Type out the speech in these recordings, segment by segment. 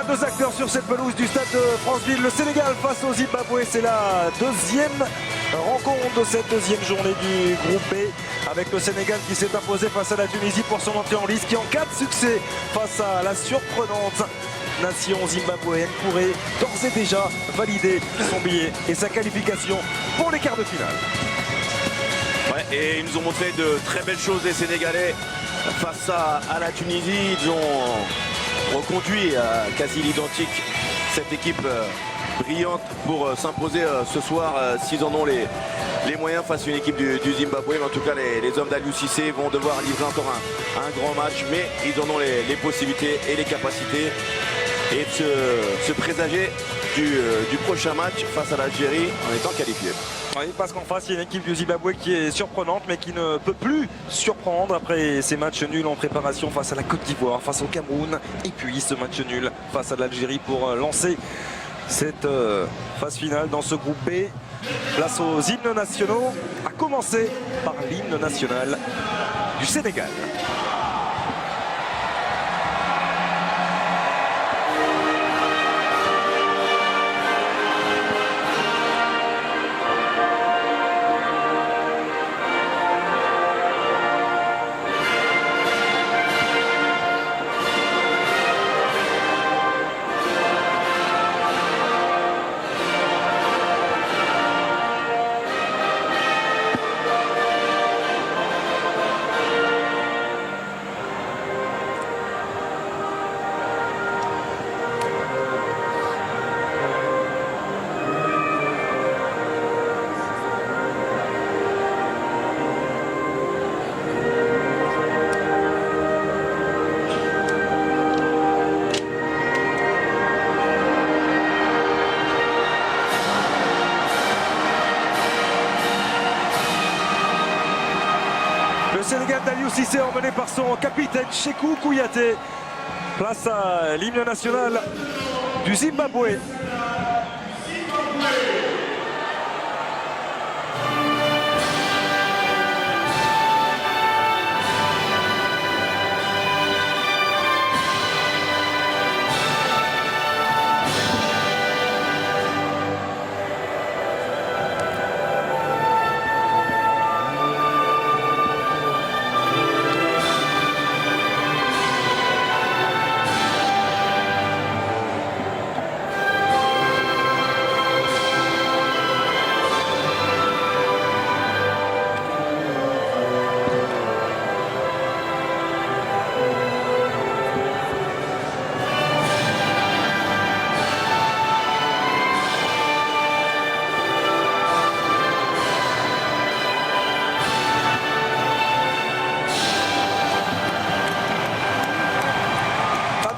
deux acteurs sur cette pelouse du stade de Franceville. Le Sénégal face au Zimbabwe, c'est la deuxième rencontre de cette deuxième journée du groupe B, avec le Sénégal qui s'est imposé face à la Tunisie pour son entrée en lice, qui en cas de succès face à la surprenante nation zimbabwéenne pourrait d'ores et déjà valider son billet et sa qualification pour les quarts de finale. Ouais, et ils nous ont montré de très belles choses, les Sénégalais, face à la Tunisie. Ils ont reconduit à quasi l'identique cette équipe brillante pour s'imposer ce soir, s'ils en ont les moyens face à une équipe du Zimbabwe. Mais en tout cas, les hommes d'Aliou Cissé vont devoir livrer encore un grand match, mais ils en ont les possibilités et les capacités, et de se présager du prochain match face à l'Algérie en étant qualifié. Oui, parce qu'en face, il y a une équipe du Zimbabwe qui est surprenante, mais qui ne peut plus surprendre après ces matchs nuls en préparation face à la Côte d'Ivoire, face au Cameroun, et puis ce match nul face à l'Algérie pour lancer cette phase finale dans ce groupe B. Place aux hymnes nationaux, à commencer par l'hymne national du Sénégal. Le Sénégal d'Aliou Cissé emmené par son capitaine Sékou Kouyaté. Place à l'hymne national du Zimbabwe.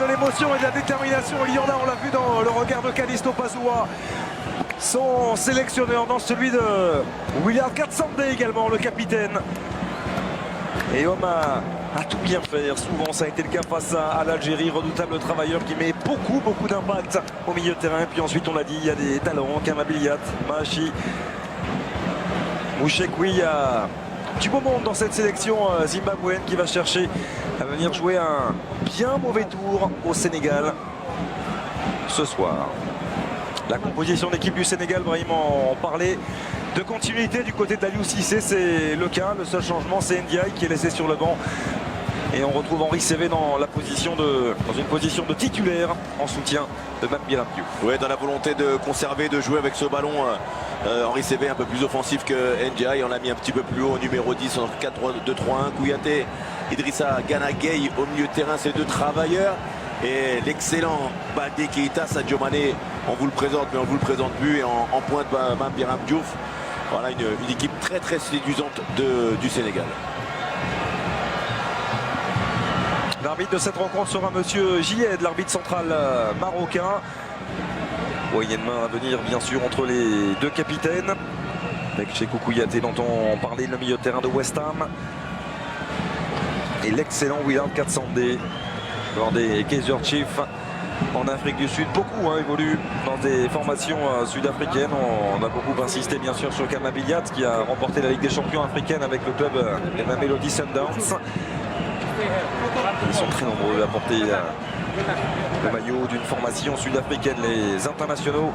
L'émotion et de la détermination, il y en a, on l'a vu dans le regard de Callisto Pazoua, son sélectionneur, dans celui de Willard Katsande également, le capitaine. Et homme à tout bien faire, souvent ça a été le cas face à l'Algérie, redoutable travailleur qui met beaucoup d'impact au milieu de terrain. Puis ensuite, on l'a dit, il y a des talents, Kamabiliat, Mahachi, Mouchekoui, il y a du beau monde dans cette sélection zimbabwéenne qui va chercher à venir jouer un bien mauvais tour au Sénégal ce soir. La composition d'équipe du Sénégal, Brahim en parlait, de continuité du côté d'Aliou Cissé, c'est le cas. Le seul changement, c'est Ndiaye qui est laissé sur le banc. Et on retrouve Henri Saivet dans une position de titulaire en soutien de Mame Biram Diouf. Oui, dans la volonté de conserver, de jouer avec ce ballon, Henri Saivet un peu plus offensif que Ndiaye. On l'a mis un petit peu plus haut, numéro 10 en 4-2-3-1. Kouyaté, Idrissa Gana Gueye au milieu de terrain, ces deux travailleurs. Et l'excellent Baldé Keita, Sadio Mané, on vous le présente, mais on vous le présente plus. Et en pointe, Mame Biram Diouf. Voilà une équipe très séduisante du Sénégal. L'arbitre de cette rencontre sera monsieur Jied, l'arbitre central marocain. Bon, il y a une main à venir bien sûr entre les deux capitaines. Avec Sékou Kouyaté dont on parlait, le milieu de terrain de West Ham. Et l'excellent Willard Katsande, lors des Kaizer Chiefs en Afrique du Sud. Beaucoup évoluent dans des formations sud-africaines. On a beaucoup insisté bien sûr sur Kamabiliat qui a remporté la Ligue des Champions africaine avec le club des Mamelodi Sundowns. Ils sont très nombreux à porter le maillot d'une formation sud-africaine, les internationaux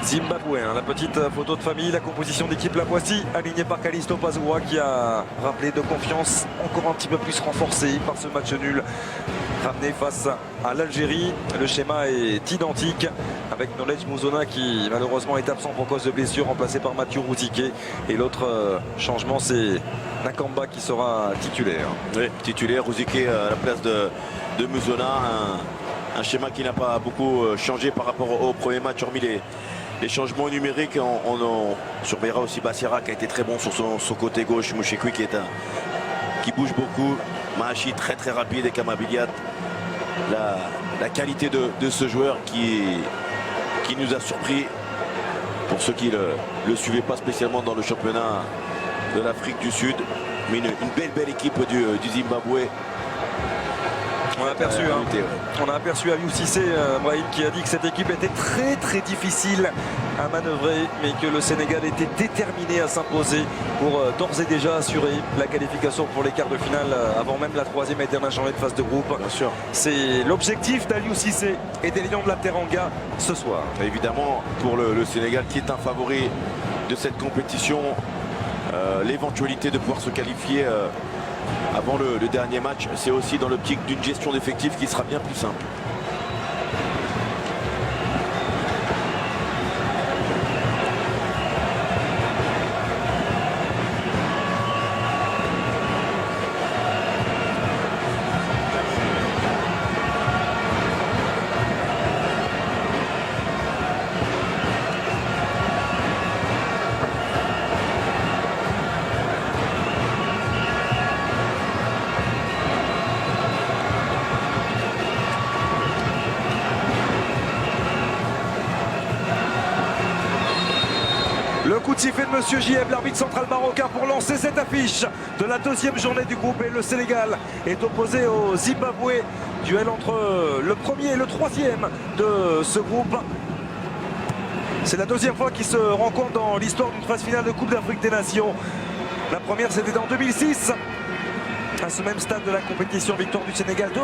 zimbabwéens. La petite photo de famille, la composition d'équipe, la voici, alignée par Callisto Pazua qui a rappelé de confiance encore un petit peu plus renforcée par ce match nul ramené face à l'Algérie. Le schéma est identique avec Knowledge Muzona qui malheureusement est absent pour cause de blessure, remplacé par Mathieu Rouziké. Et l'autre changement, c'est Nakamba qui sera titulaire. Oui, titulaire, Rouziké à la place de Muzona. Un schéma qui n'a pas beaucoup changé par rapport au premier match, hormis les changements numériques. On surveillera aussi Bassira qui a été très bon sur son côté gauche. Mouchekwi qui bouge beaucoup. Mahachi très très rapide et Kamabiliat. La qualité de ce joueur qui nous a surpris. Pour ceux qui ne le suivaient pas spécialement dans le championnat de l'Afrique du Sud. Mais une belle équipe du Zimbabwe. On a aperçu Aliou Cissé, Brahim, qui a dit que cette équipe était très très difficile à manœuvrer, mais que le Sénégal était déterminé à s'imposer pour d'ores et déjà assurer la qualification pour les quarts de finale avant même la troisième et dernière journée de phase de groupe. Bien sûr. C'est l'objectif d'Aliou Cissé et des Lions de la Teranga ce soir. Évidemment, pour le Sénégal qui est un favori de cette compétition, l'éventualité de pouvoir se qualifier avant le dernier match, c'est aussi dans l'optique d'une gestion d'effectifs qui sera bien plus simple. Le coup de sifflet de Monsieur J.M, l'arbitre central marocain, pour lancer cette affiche de la deuxième journée du groupe. Et le Sénégal est opposé au Zimbabwe. Duel entre le premier et le troisième de ce groupe. C'est la deuxième fois qu'ils se rencontrent dans l'histoire d'une phase finale de Coupe d'Afrique des Nations. La première, c'était en 2006. À ce même stade de la compétition, victoire du Sénégal 2-0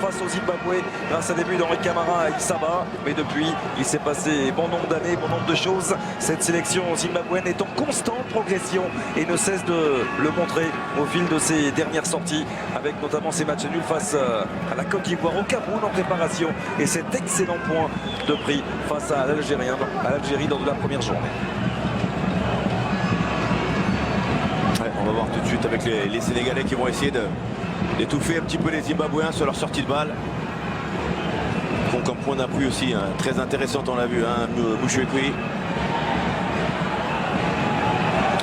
face au Zimbabwe grâce à des buts d'Henri Camara à Issaba. Mais depuis, il s'est passé bon nombre d'années, bon nombre de choses. Cette sélection zimbabwéenne est en constante progression et ne cesse de le montrer au fil de ses dernières sorties, avec notamment ses matchs nuls face à la Côte d'Ivoire, au Cameroun en préparation, et cet excellent point de prix face à l'Algérie lors de la première journée. On va voir tout de suite avec les Sénégalais qui vont essayer d'étouffer un petit peu les Zimbabwéens sur leur sortie de balle. Ils font comme point d'appui aussi, hein, très intéressante, on l'a vu, hein, Mouchekwi.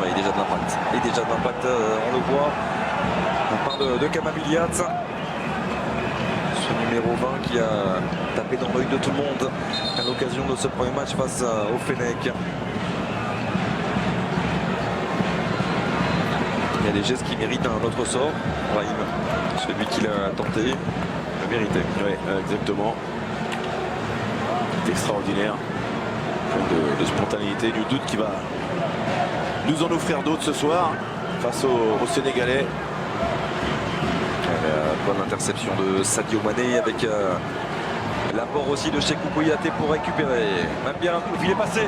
Il y a déjà de l'impact. Et déjà de l'impact, on le voit. On parle de Kamabiliat. Ce numéro 20 qui a tapé dans l'œil de tout le monde à l'occasion de ce premier match face au Fennec. Il y a des gestes qui méritent un autre sort. Brahim, celui qui l'a tenté, le méritait. Oui, exactement. C'est extraordinaire. De spontanéité, du doute qui va nous en offrir d'autres ce soir face aux Sénégalais. La bonne interception de Sadio Mané avec l'apport aussi de Cheikhou Kouyaté pour récupérer. Mambira Diouf, il est passé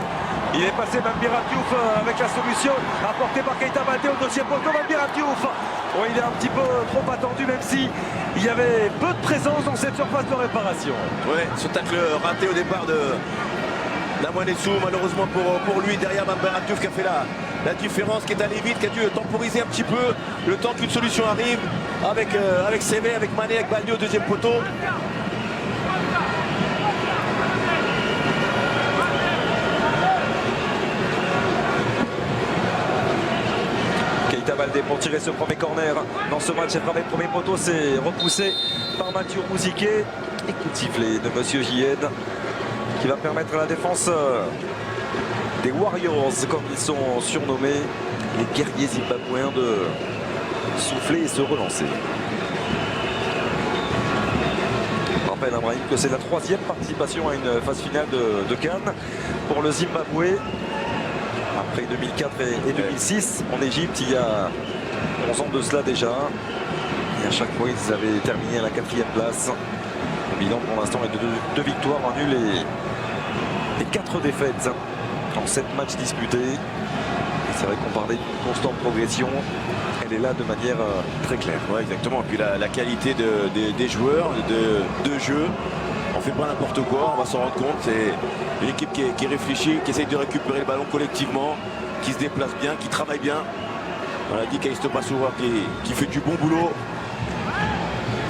Mambira Diouf avec la solution apportée par Keita Baldé au deuxième poteau. Mambira Diouf, bon, il est un petit peu trop attendu, même si il y avait peu de présence dans cette surface de réparation. Ouais, ce tacle raté au départ de Lamouanessou, malheureusement pour lui, derrière Mambira Diouf qui a fait la différence, qui est allé vite, qui a dû temporiser un petit peu le temps qu'une solution arrive avec Sévé, avec Mané, avec Baldé au deuxième poteau. Keita Baldé pour tirer ce premier corner dans ce match. Le premier poteau, c'est repoussé par Mathieu Rouziké. Et coup de sifflet de Monsieur J.N qui va permettre à la défense des Warriors, comme ils sont surnommés, les guerriers zimbabwéens, de souffler et se relancer. Je rappelle à Brahim que c'est la troisième participation à une phase finale de Cannes pour le Zimbabwe. Après 2004 et 2006 en Égypte, il y a 11 ans de cela déjà. Et à chaque fois, ils avaient terminé à la 4e place. Le bilan pour l'instant est de 2 victoires, un nul et 4 défaites en 7 matchs disputés. Et c'est vrai qu'on parlait d'une constante progression. Elle est là de manière très claire. Ouais, exactement. Et puis la qualité des joueurs, de jeu. On fait pas n'importe quoi, on va s'en rendre compte. C'est une équipe qui réfléchit, qui essaye de récupérer le ballon collectivement, qui se déplace bien, qui travaille bien. On a dit Callisto Passoura qui fait du bon boulot.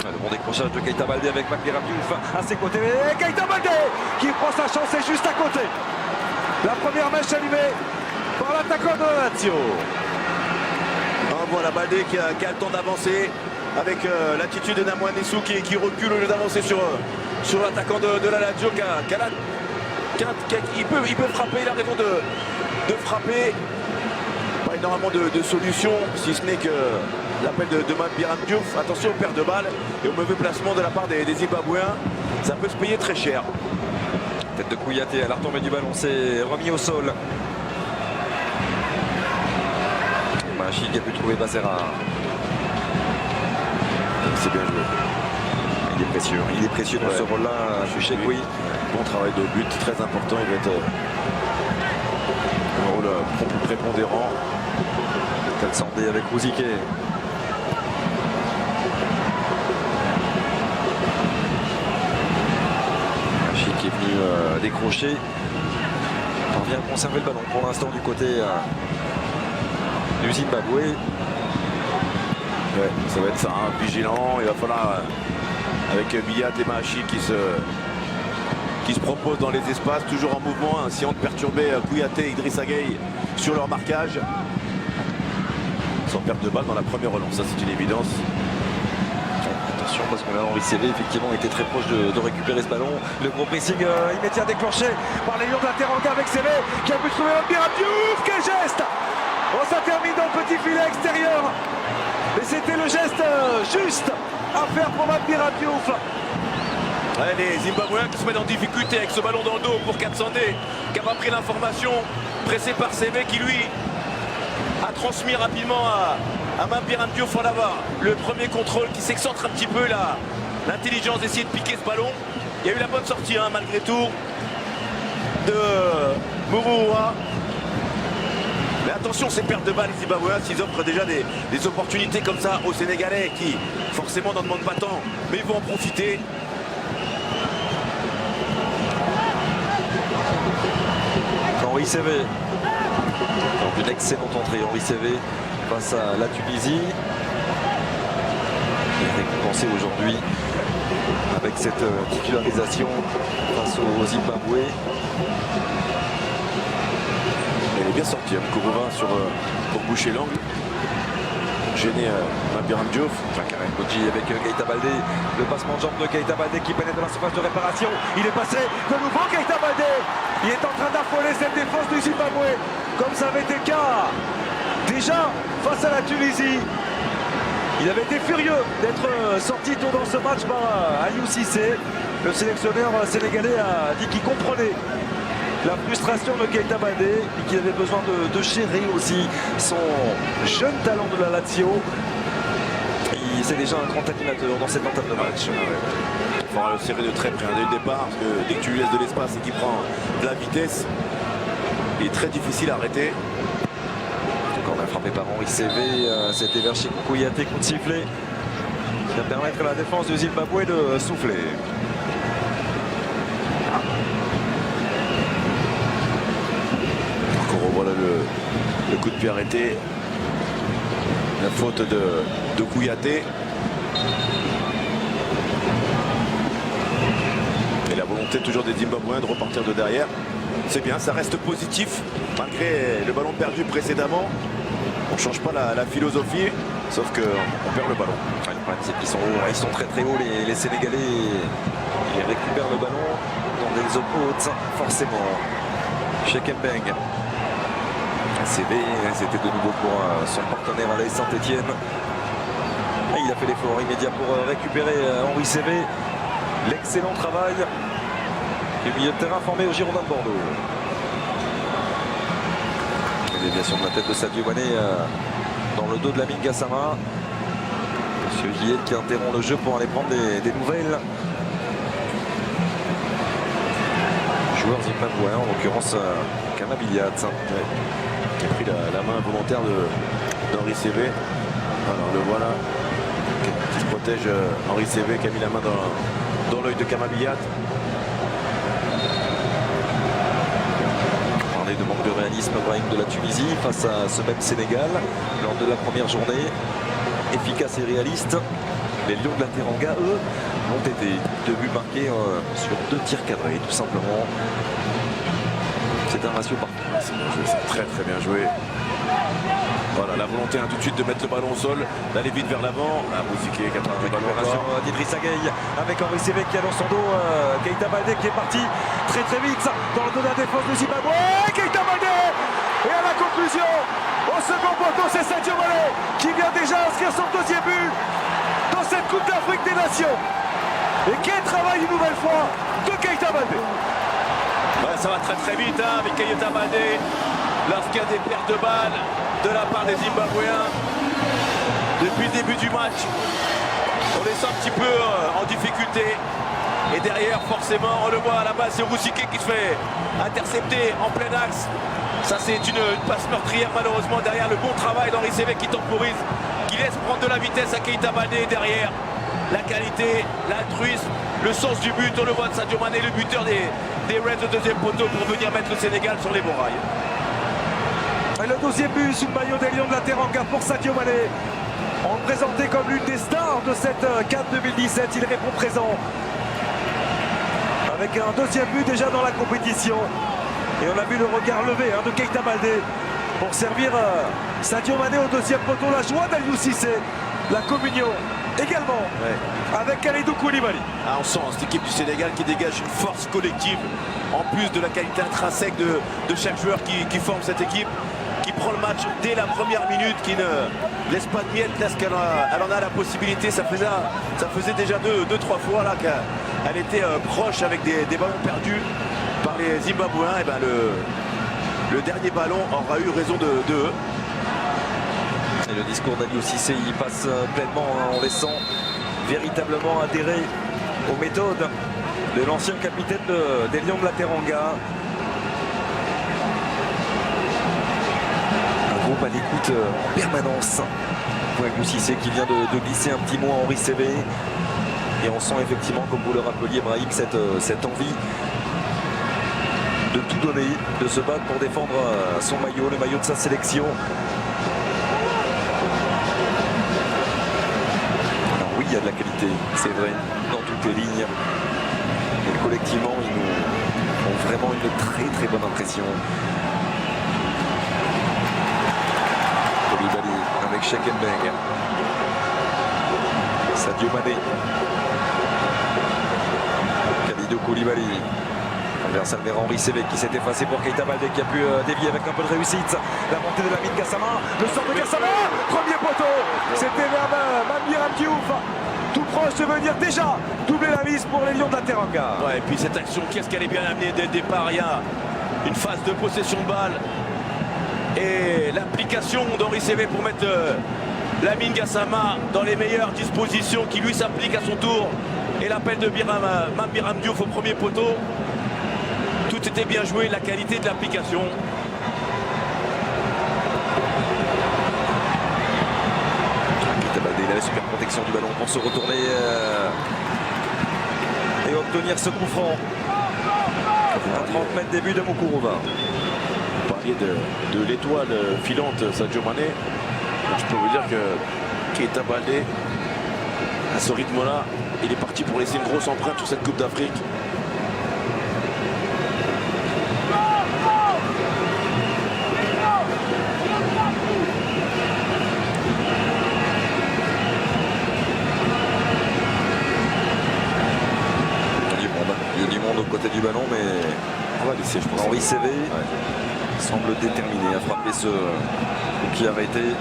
Le bon décrochage de Keita Baldé avec Makbiram Diouf à ses côtés. Et Keita Baldé qui prend sa chance et juste à côté. La première mèche allumée par l'attaquant de la Lazio. Voilà Baldé qui a le temps d'avancer avec l'attitude de Namouanessou qui recule au lieu d'avancer sur l'attaquant de la Lazio il peut frapper, il a raison de frapper. Pas énormément de solutions, si ce n'est que l'appel de Makbiram Diouf. Attention aux pertes de balles et au mauvais placement de la part des Zimbabwéens. Ça peut se payer très cher. Tête de Kouyaté à la retombée du ballon, c'est remis au sol. Machi qui a pu trouver Becerra. C'est bien joué. Il est précieux dans ce rôle-là, Chekoui. Bon travail de but, très important. Il va être un rôle plus prépondérant. Kalsandé avec Rouziké. Machi qui est venu décrocher. Parvient à conserver le ballon pour l'instant du côté du Zimbabwe. Ouais, ça va être ça, hein, vigilant. Il va falloir, avec Biya et Mahachi qui se proposent dans les espaces, toujours en mouvement, essayant de perturber Kouyaté et Idrissa Gueye sur leur marquage. Sans perte de balle dans la première relance, ça c'est une évidence. Attention parce que là Henri Cévé effectivement était très proche de récupérer ce ballon. Le gros pressing immédiat déclenché par les Lions de la Teranga avec Cévé qui a pu trouver Makbiram Diouf. Quel geste! Oh, ça termine dans le petit filet extérieur. Et c'était le geste juste à faire pour Makbiram Diouf. Ouais, les Zimbabwéens qui se mettent en difficulté avec ce ballon dans le dos pour Katsandé, qui n'a pas pris l'information, pressé par Cévé qui lui a transmis rapidement à Makbiram Diouf en avoir le premier contrôle qui s'excentre un petit peu là. L'intelligence d'essayer de piquer ce ballon. Il y a eu la bonne sortie hein, malgré tout de Mouroua. Mais attention, ces pertes de balles, les Zimbabwéens, s'ils offrent déjà des opportunités comme ça aux Sénégalais qui forcément n'en demandent pas tant, mais ils vont en profiter. Henri Cévé. Donc une excellente entrée, Henri Cévé face à la Tunisie. Il est récompensé aujourd'hui avec cette titularisation face au Zimbabwe. Elle est bien sortie, Mkouroua pour boucher l'angle. Gêné Makbiram Diouf. Karim Kodji avec Keita Baldé. Le passement de jambe de Keita Baldé qui pénètre dans la surface de réparation. Il est passé de nouveau Keita Baldé. Il est en train d'affoler cette défense du Zimbabwe. Comme ça avait été le cas déjà face à la Tunisie. Il avait été furieux d'être sorti tôt dans ce match par Aliou Cissé. Le sélectionneur sénégalais a dit qu'il comprenait la frustration de Keita Baldé et qu'il avait besoin de gérer aussi son jeune talent de la Lazio. C'est déjà un grand animateur dans cette entame de match. Il faudra le serrer de très près dès le départ, parce que dès que tu lui laisses de l'espace et qu'il prend de la vitesse, il est très difficile à arrêter. On a frappé par Henri Cévé, c'était vers chez Kouyaté, coup de sifflet qui va permettre à la défense du Zimbabwe de souffler. Encore voilà le coup de pied arrêté. La faute de Kouyaté. Et la volonté toujours des Zimbabwéens de repartir de derrière. C'est bien, ça reste positif malgré le ballon perdu précédemment. On ne change pas la philosophie, sauf qu'on perd le ballon. Ouais, le problème c'est qu'ils sont très très hauts les Sénégalais. Ils récupèrent le ballon dans des zones hautes, forcément. Cheikh Mbeng. Cévé, c'était de nouveau pour son partenaire à l'AS Saint-Etienne. Il a fait l'effort immédiat pour récupérer Henri Cévé. L'excellent travail du milieu de terrain formé au Girondins de Bordeaux. Déviation de la tête de Sadio Mané dans le dos de Lamine Gassama. Monsieur Guillet qui interrompt le jeu pour aller prendre des nouvelles. Joueur zimbabwéen, en l'occurrence Kamabiliat. Ouais. Qui a pris la main volontaire d'Henri Cévé. Alors le voilà. Qui se protège Henri Cévé qui a mis la main dans l'œil de Kamabiliat. De manque de réalisme, Brahim de la Tunisie face à ce même Sénégal lors de la première journée. Efficace et réaliste. Les Lions de la Teranga, eux, ont été 2 buts marqués sur 2 tirs cadrés, tout simplement. C'est un ratio parfait. C'est bien joué, c'est très très bien joué. Voilà, la volonté tout de suite de mettre le ballon au sol, d'aller vite vers l'avant. Bouziké qui a pris le ballon encore. d'Idrissa Gueye avec Henri Cévé qui a dans son dos Keita Baldé qui est parti très très vite dans le dos de la défense du Zimbabwe. Keita Baldé. Et à la conclusion, au second poteau, c'est Sadio Mané qui vient déjà inscrire son 2e but dans cette Coupe d'Afrique des Nations. Et quel travail une nouvelle fois de Keita Baldé. Ouais, ça va très très vite avec Keita Baldé. Lorsqu'il y a des pertes de balles de la part des Zimbabwéens, depuis le début du match, on les sent un petit peu en difficulté. Et derrière, forcément, on le voit à la base, c'est Bouziké qui se fait intercepter en plein axe. Ça, c'est une passe meurtrière, malheureusement, derrière le bon travail d'Henri Cévé qui temporise, qui laisse prendre de la vitesse à Keita Baldé. Derrière, la qualité, l'altruisme, le sens du but, on le voit de Sadio Mané, le buteur des Reds de 2e poteau pour venir mettre le Sénégal sur les bons rails. Et le 2e but sous le maillot des Lions de la Teranga pour Sadio Mané. On le présentait comme l'une des stars de cette CAN 2017. Il répond présent. Avec un 2e but déjà dans la compétition. Et on a vu le regard levé de Keita Baldé pour servir Sadio Mané au 2e poteau. La joie d'Aliou Cissé. La communion également avec Kalidou Koulibaly. On sent cette équipe du Sénégal qui dégage une force collective en plus de la qualité intrinsèque de chaque joueur qui forme cette équipe, qui prend le match dès la première minute, qui ne laisse pas de miettes lorsqu'elle en a la possibilité. Ça faisait déjà 2-3 fois là qu'elle était proche avec des ballons perdus par les Zimbabwéens. Et ben le dernier ballon aura eu raison de eux. Et le discours d'Aliou Cissé, il passe pleinement en laissant véritablement adhérer aux méthodes de l'ancien capitaine des Lions de la Teranga. Un groupe à l'écoute en permanence. Aliou Cissé qui vient de glisser un petit mot à Henri Cévé. Et on sent effectivement, comme vous le rappeliez, Brahim, cette envie de tout donner, de se battre pour défendre son maillot, le maillot de sa sélection. Il y a de la qualité, c'est vrai, dans toutes les lignes. Et collectivement, ils nous font vraiment une très très bonne impression. Koulibaly avec Shekenberg. Sadio Mané. Kalidou Koulibaly. Vers Henri Cévé qui s'est effacé pour Keita Baldé qui a pu dévier avec un peu de réussite. La montée de Lamine Gassama, le sort de Gassama, premier poteau. C'était vers Mambiram Diouf, tout proche de venir déjà doubler la mise pour les Lions de la Teranga. Ouais, et puis cette action, qu'est-ce qu'elle est bien amenée dès le départ. Il y a une phase de possession de balle et l'application d'Henri Cévé pour mettre Lamine Gassama dans les meilleures dispositions qui lui s'applique à son tour. Et l'appel de Mambiram Diouf au premier poteau. Tout était bien joué, la qualité de l'application. Il a la super protection du ballon pour se retourner et obtenir ce coup franc. À 30 mètres début de Moukourova. Vous parliez de l'étoile filante Sadio Mané. Je peux vous dire que Keita Baldé, à ce rythme-là, il est parti pour laisser une grosse empreinte sur cette Coupe d'Afrique. Côté du ballon, mais on va laisser, je pense. Henri Cévé semble déterminé à frapper ce coup qui avait été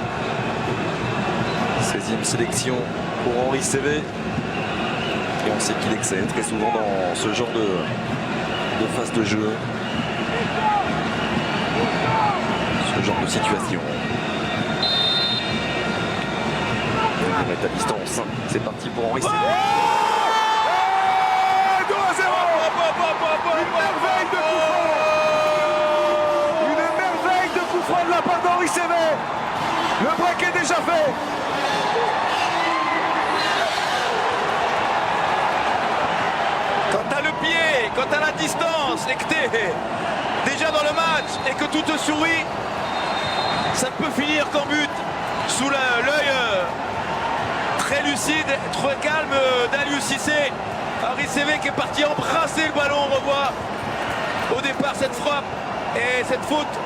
16e sélection pour Henri Cévé. Et on sait qu'il excelle très souvent dans ce genre de phase de jeu, ce genre de situation. Il met à distance. C'est parti pour Henri Sévé. 2-0. Une merveille de coup franc. Une merveille de coup franc de la part d'Henri Sévé. Le break est déjà fait. Quand t'as le pied, quand t'as la distance et que t'es déjà dans le match et que tout te sourit, ça ne peut finir qu'en but. Sous l'œil très lucide, très calme d'Aliou Cissé. Henri Sévé qui est parti embrasser le ballon, on revoit au départ cette frappe et cette faute.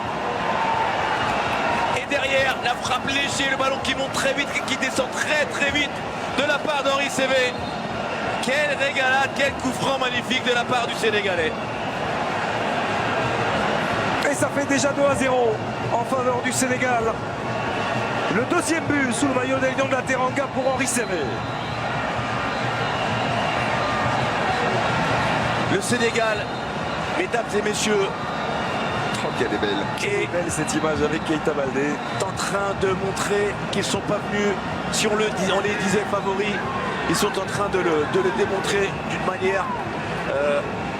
Et derrière, la frappe léchée, le ballon qui monte très vite, qui descend très vite de la part d'Henri Sévé. Quelle régalade, quel coup franc magnifique de la part du Sénégalais. Et ça fait déjà 2-0 en faveur du Sénégal. Le deuxième but sous le maillot des Lions de la Teranga pour Henri Sévé. Le Sénégal, mesdames et messieurs, Oh, qu'elle est belle. est Belle cette image avec Keita Baldé. en train de montrer qu'ils ne sont pas venus, si on les disait favoris, ils sont en train de le démontrer d'une manière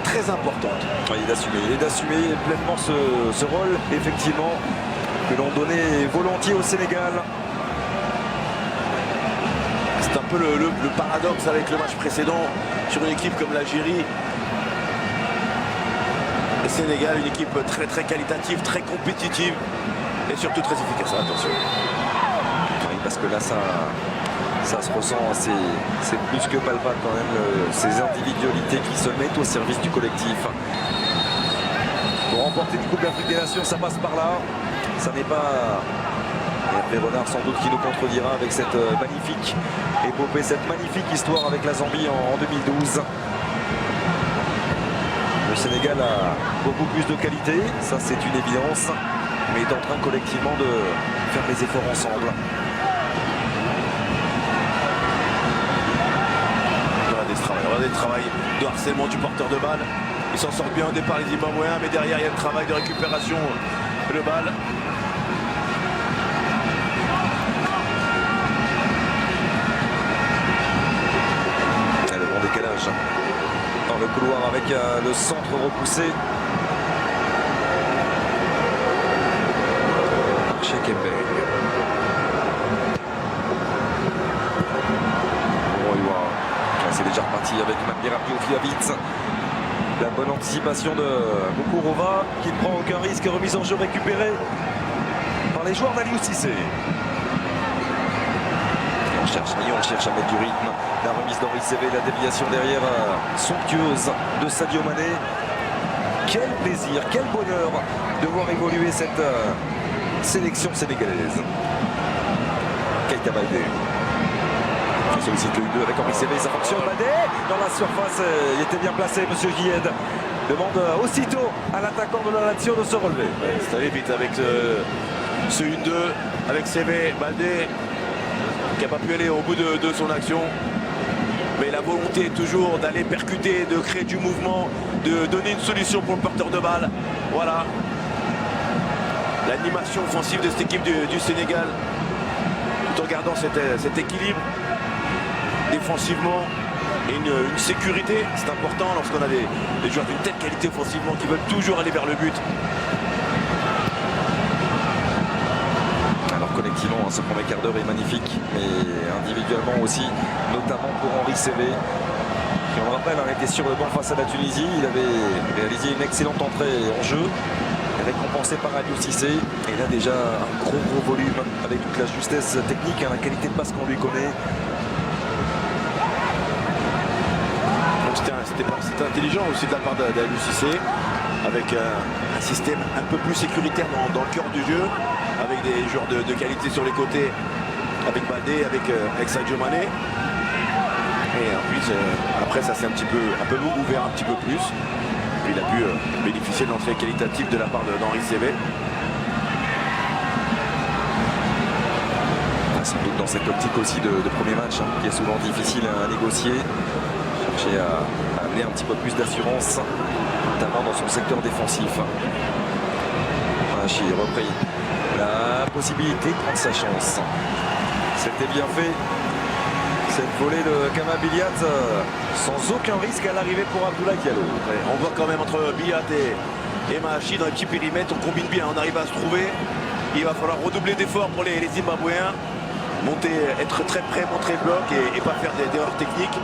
très importante. Ouais, il est d'assumer pleinement ce rôle, effectivement, que l'on donnait volontiers au Sénégal. C'est un peu le paradoxe avec le match précédent sur une équipe comme l'Algérie. Le Sénégal, une équipe très qualitative, très compétitive et surtout très efficace. Attention. Oui, parce que là, ça se ressent, c'est plus que palpable quand même, ces individualités qui se mettent au service du collectif. Pour remporter une Coupe d'Afrique des Nations, ça passe par là. Ça n'est pas Hervé Renard sans doute qui nous contredira avec cette magnifique épopée, cette magnifique histoire avec la Zambie en 2012. Le Sénégal a beaucoup plus de qualité, ça c'est une évidence, mais est en train collectivement de faire les efforts ensemble. Regardez le travail de harcèlement du porteur de balle. Il s'en sort bien au départ les Zimbabwéens, mais derrière il y a le travail de récupération de balle. Le bon décalage dans le couloir avec le centre repoussé. Chekembeng. C'est déjà reparti avec Mambira Biofia-Vitz. La bonne anticipation de Mukurova qui ne prend aucun risque. Remise en jeu récupérée par les joueurs d'Aliou Cissé. On cherche à mettre du rythme. La remise d'Henri Sévé, la déviation derrière somptueuse de Sadio Mané. Quel plaisir, quel bonheur de voir évoluer cette sélection sénégalaise. Keita Baldé. Il sollicite le 2 avec Henri Sévé, ça fonctionne. Baldé dans la surface, il était bien placé, monsieur Gied. Demande aussitôt à l'attaquant de la Lazio de se relever. Ouais, c'est allé vite avec ce 1-2, avec Sévé, Baldé, qui n'a pas pu aller au bout de son action. Mais la volonté toujours d'aller percuter, de créer du mouvement, de donner une solution pour le porteur de balle. Voilà. L'animation offensive de cette équipe du Sénégal, tout en gardant cet équilibre défensivement et une sécurité. C'est important lorsqu'on a des joueurs d'une telle qualité offensivement qui veulent toujours aller vers le but. Alors collectivement, ce premier quart d'heure est magnifique, mais individuellement aussi, notamment pour Henri Sévé, qui, on le rappelle, était sur le banc face à la Tunisie. Il avait réalisé une excellente entrée en jeu, récompensé par Aliou Cissé. Et là déjà un gros volume avec toute la justesse technique, la qualité de passe qu'on lui connaît. C'était intelligent aussi de la part d'Aliou Cissé, avec un système un peu plus sécuritaire dans le cœur du jeu, avec des joueurs de qualité sur les côtés, avec Baldé, avec Sadio Mané. Et ensuite, après ça s'est un peu ouvert un petit peu plus. Et il a pu bénéficier de l'entrée qualitative de la part d'Henri Sévé. Sans doute dans cette optique aussi de premier match, qui est souvent difficile à négocier. Chercher à amener un petit peu plus d'assurance, notamment dans son secteur défensif. Hachi repris la possibilité de prendre sa chance. C'était bien fait Cette volée de Kama Biliat sans aucun risque à l'arrivée pour Abdoulaye Diallo. Ouais, on voit quand même entre Biliat et Mahachi dans les petits périmètres, on combine bien, on arrive à se trouver. Il va falloir redoubler d'efforts pour les Zimbabwéens. Monter, être très près, montrer le bloc et pas faire d'erreurs techniques.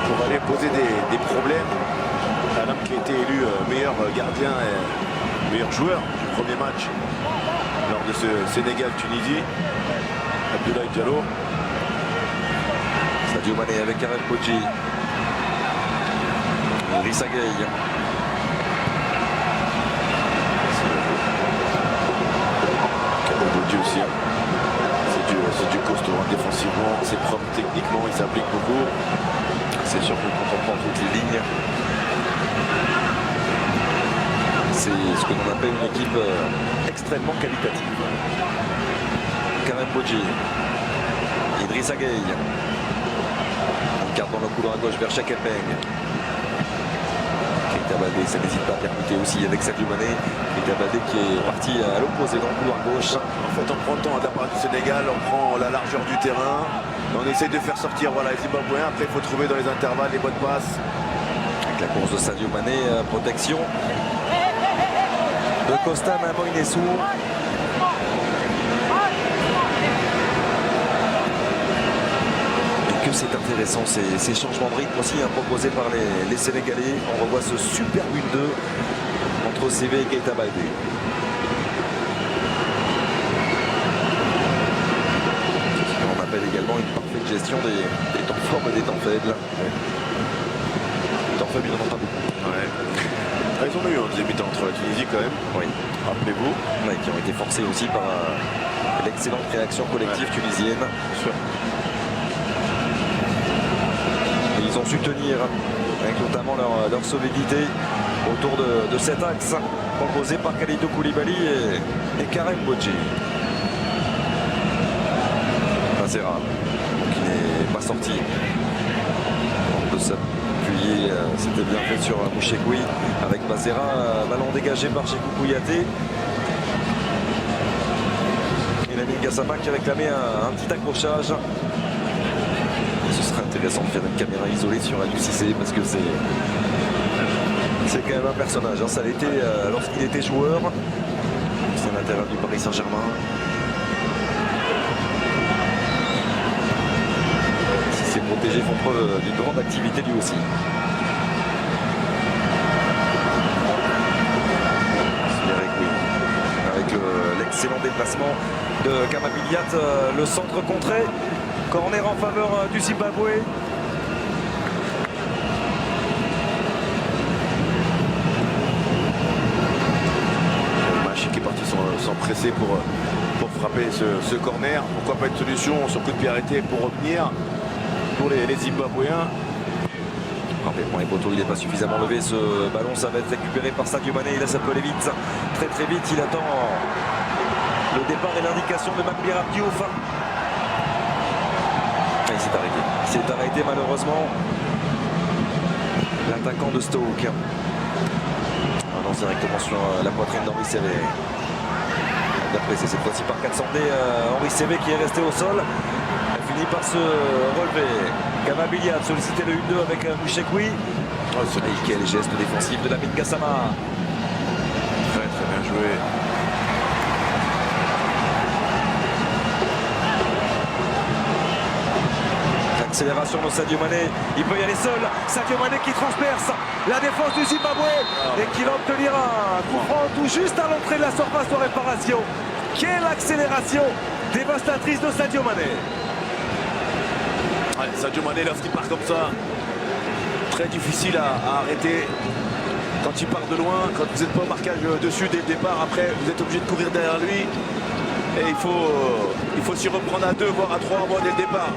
Pour aller poser des problèmes à l'homme qui a été élu meilleur gardien et meilleur joueur du premier match lors de ce Sénégal-Tunisie. Abdoulaye Diallo. Sadio Mané avec Karel Bodji. Idrissa Gueye. Karel Bodji aussi. C'est du costaud hein, défensivement, c'est propre techniquement, il s'applique beaucoup. C'est sûr que quand on prend toutes les lignes, c'est ce que l'on appelle une équipe extrêmement qualitative. Karel Bodji. Idrissa Gueye. On carte dans le couloir à gauche vers Chakepeng. Keita Baldé, ça n'hésite pas à percuter aussi avec Sadio Mané. Keita Baldé qui est parti à l'opposé dans le couloir gauche. En fait, on prend le temps à la part du Sénégal, on prend la largeur du terrain, on essaye de faire sortir voilà, les Zimbabwéens. Après, il faut trouver dans les intervalles les bonnes passes. Avec la course de Sadio Mané, protection de Costa Mamoinesou. C'est intéressant ces changements de rythme aussi hein, proposés par les Sénégalais. On revoit ce super but 2 entre CV et Keita Baldé. On appelle également une parfaite gestion des temps forts et des temps faibles. Les temps faibles, il n'y en a pas beaucoup. Ouais. Ils ont eu un deuxième mi-temps entre la Tunisie quand même. Oui. Rappelez-vous. Ouais, qui ont été forcés aussi par l'excellente réaction collective tunisienne. Bien sûr. Ils ont su tenir avec notamment leur solidité autour de cet axe proposé par Kalidou Koulibaly et Karem Bodji. Mazera qui n'est pas sorti. On peut s'appuyer, c'était bien fait sur Mouchekoui avec Mazera, ballon dégagé par Cheikhou Kouyaté. Et Lamine Gassama qui réclamait un petit accrochage. Ce serait intéressant de faire une caméra isolée sur Aliou Cissé parce que c'est quand même un personnage. Hein. Ça l'était lorsqu'il était joueur. C'est l'intérieur du Paris Saint-Germain. Si ses protégés font preuve d'une grande activité lui aussi. Avec l'excellent déplacement de Kama Biliat, le centre contré. Corner en faveur du Zimbabwe. Mahachi qui est parti sans presser pour frapper ce corner. Pourquoi pas une solution sur coup de pied arrêté pour revenir pour les Zimbabwéens. Rappelez-moi, les poteaux, il n'est pas suffisamment levé. Ce ballon, ça va être récupéré par Sadio Mané. Il laisse un peu aller vite. Très très vite. Il attend le départ et l'indication de Makbir Diouf. Il s'est arrêté malheureusement. L'attaquant de Stoke. On lance directement sur la poitrine d'Henri Sévé. D'après c'est cette fois-ci par Katsandé. Henri Sévé qui est resté au sol. Il finit par se relever. Kama Biliat sollicité le 1-2 avec Mouchekoui. Et quel geste défensif de Lamine Gassama. Très très bien joué. Accélération de Sadio Mané, il peut y aller seul. Sadio Mané qui transperce la défense du Zimbabwe et qui va obtenir un coup franc tout juste à l'entrée de la surface de réparation. Quelle accélération dévastatrice de Sadio Mané. Ouais, Sadio Mané lorsqu'il part comme ça, très difficile à arrêter. Quand il part de loin, quand vous n'êtes pas au marquage dessus dès le départ, après vous êtes obligé de courir derrière lui. Et il faut s'y reprendre à 2 voire à 3 mois dès le départ.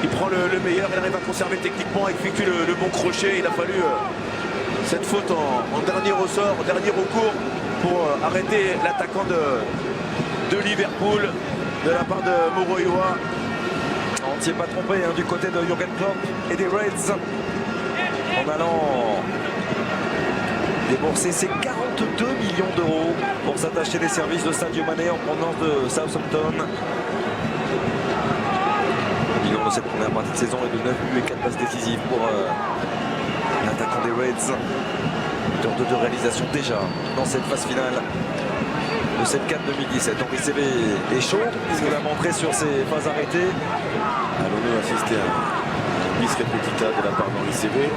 Il prend le meilleur, il arrive à conserver techniquement, il effectue le bon crochet. Il a fallu cette faute en dernier ressort, en dernier recours pour arrêter l'attaquant de Liverpool de la part de Moroyoa. On ne s'y est pas trompé hein, du côté de Jürgen Klopp et des Reds en allant débourser ses 42 millions d'euros pour s'attacher des services de Sadio Mané en provenance de Southampton. lors de cette première partie de saison et de 9 buts et 4 passes décisives pour l'attaquant des Reds. Auteur de 2 réalisations déjà dans cette phase finale de cette CAN 2017. Henri Saivet est chaud, il nous l'a montré sur ses phases arrêtées. Allons-nous assister à un bis repetita de la part d'Henri Saivet.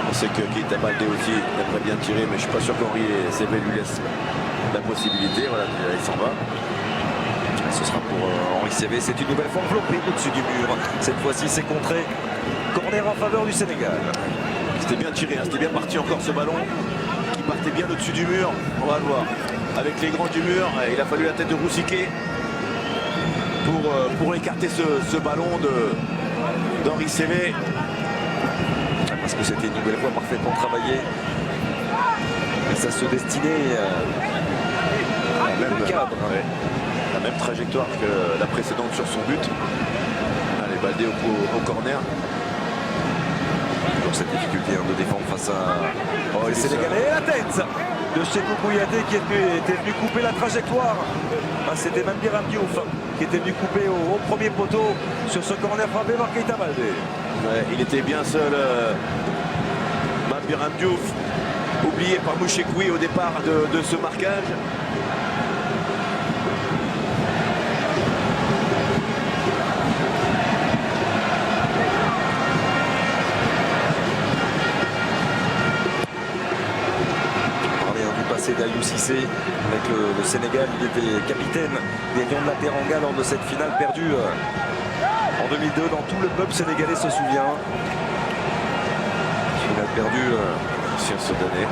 On sait que Keita Baldé aussi aimerait bien tirer, mais je ne suis pas sûr qu'Henri Saivet lui laisse la possibilité. Voilà, il s'en va. Ce sera pour Henri Saivet, c'est une nouvelle fois enveloppé au-dessus du mur. Cette fois-ci, c'est contré. Corner en faveur du Sénégal. C'était bien tiré, hein, c'était bien parti encore ce ballon qui partait bien au-dessus du mur. On va le voir. Avec les grands du mur, il a fallu la tête de Roussiquet pour écarter ce ballon d'Henri Saivet. Parce que c'était une nouvelle fois parfaitement travaillé. Et ça se destinait au cadre. Ouais. La même trajectoire que la précédente sur son but. Allez, Baldé au corner. Toujours cette difficulté de défendre face à les Sénégalais. Et la tête de Cheikhou Kouyaté qui était venu couper la trajectoire. C'était même Biram Diouf qui était venu couper au premier poteau sur ce corner frappé par Keita Baldé. Ouais, il était bien seul, Biram Diouf, oublié par Mouchekoui au départ de ce marquage. D'Aliou Cissé avec le Sénégal, il était capitaine des Lions de la Teranga lors de cette finale perdue en 2002 dans tout le peuple sénégalais se souvient. Il a perdu sur ce donné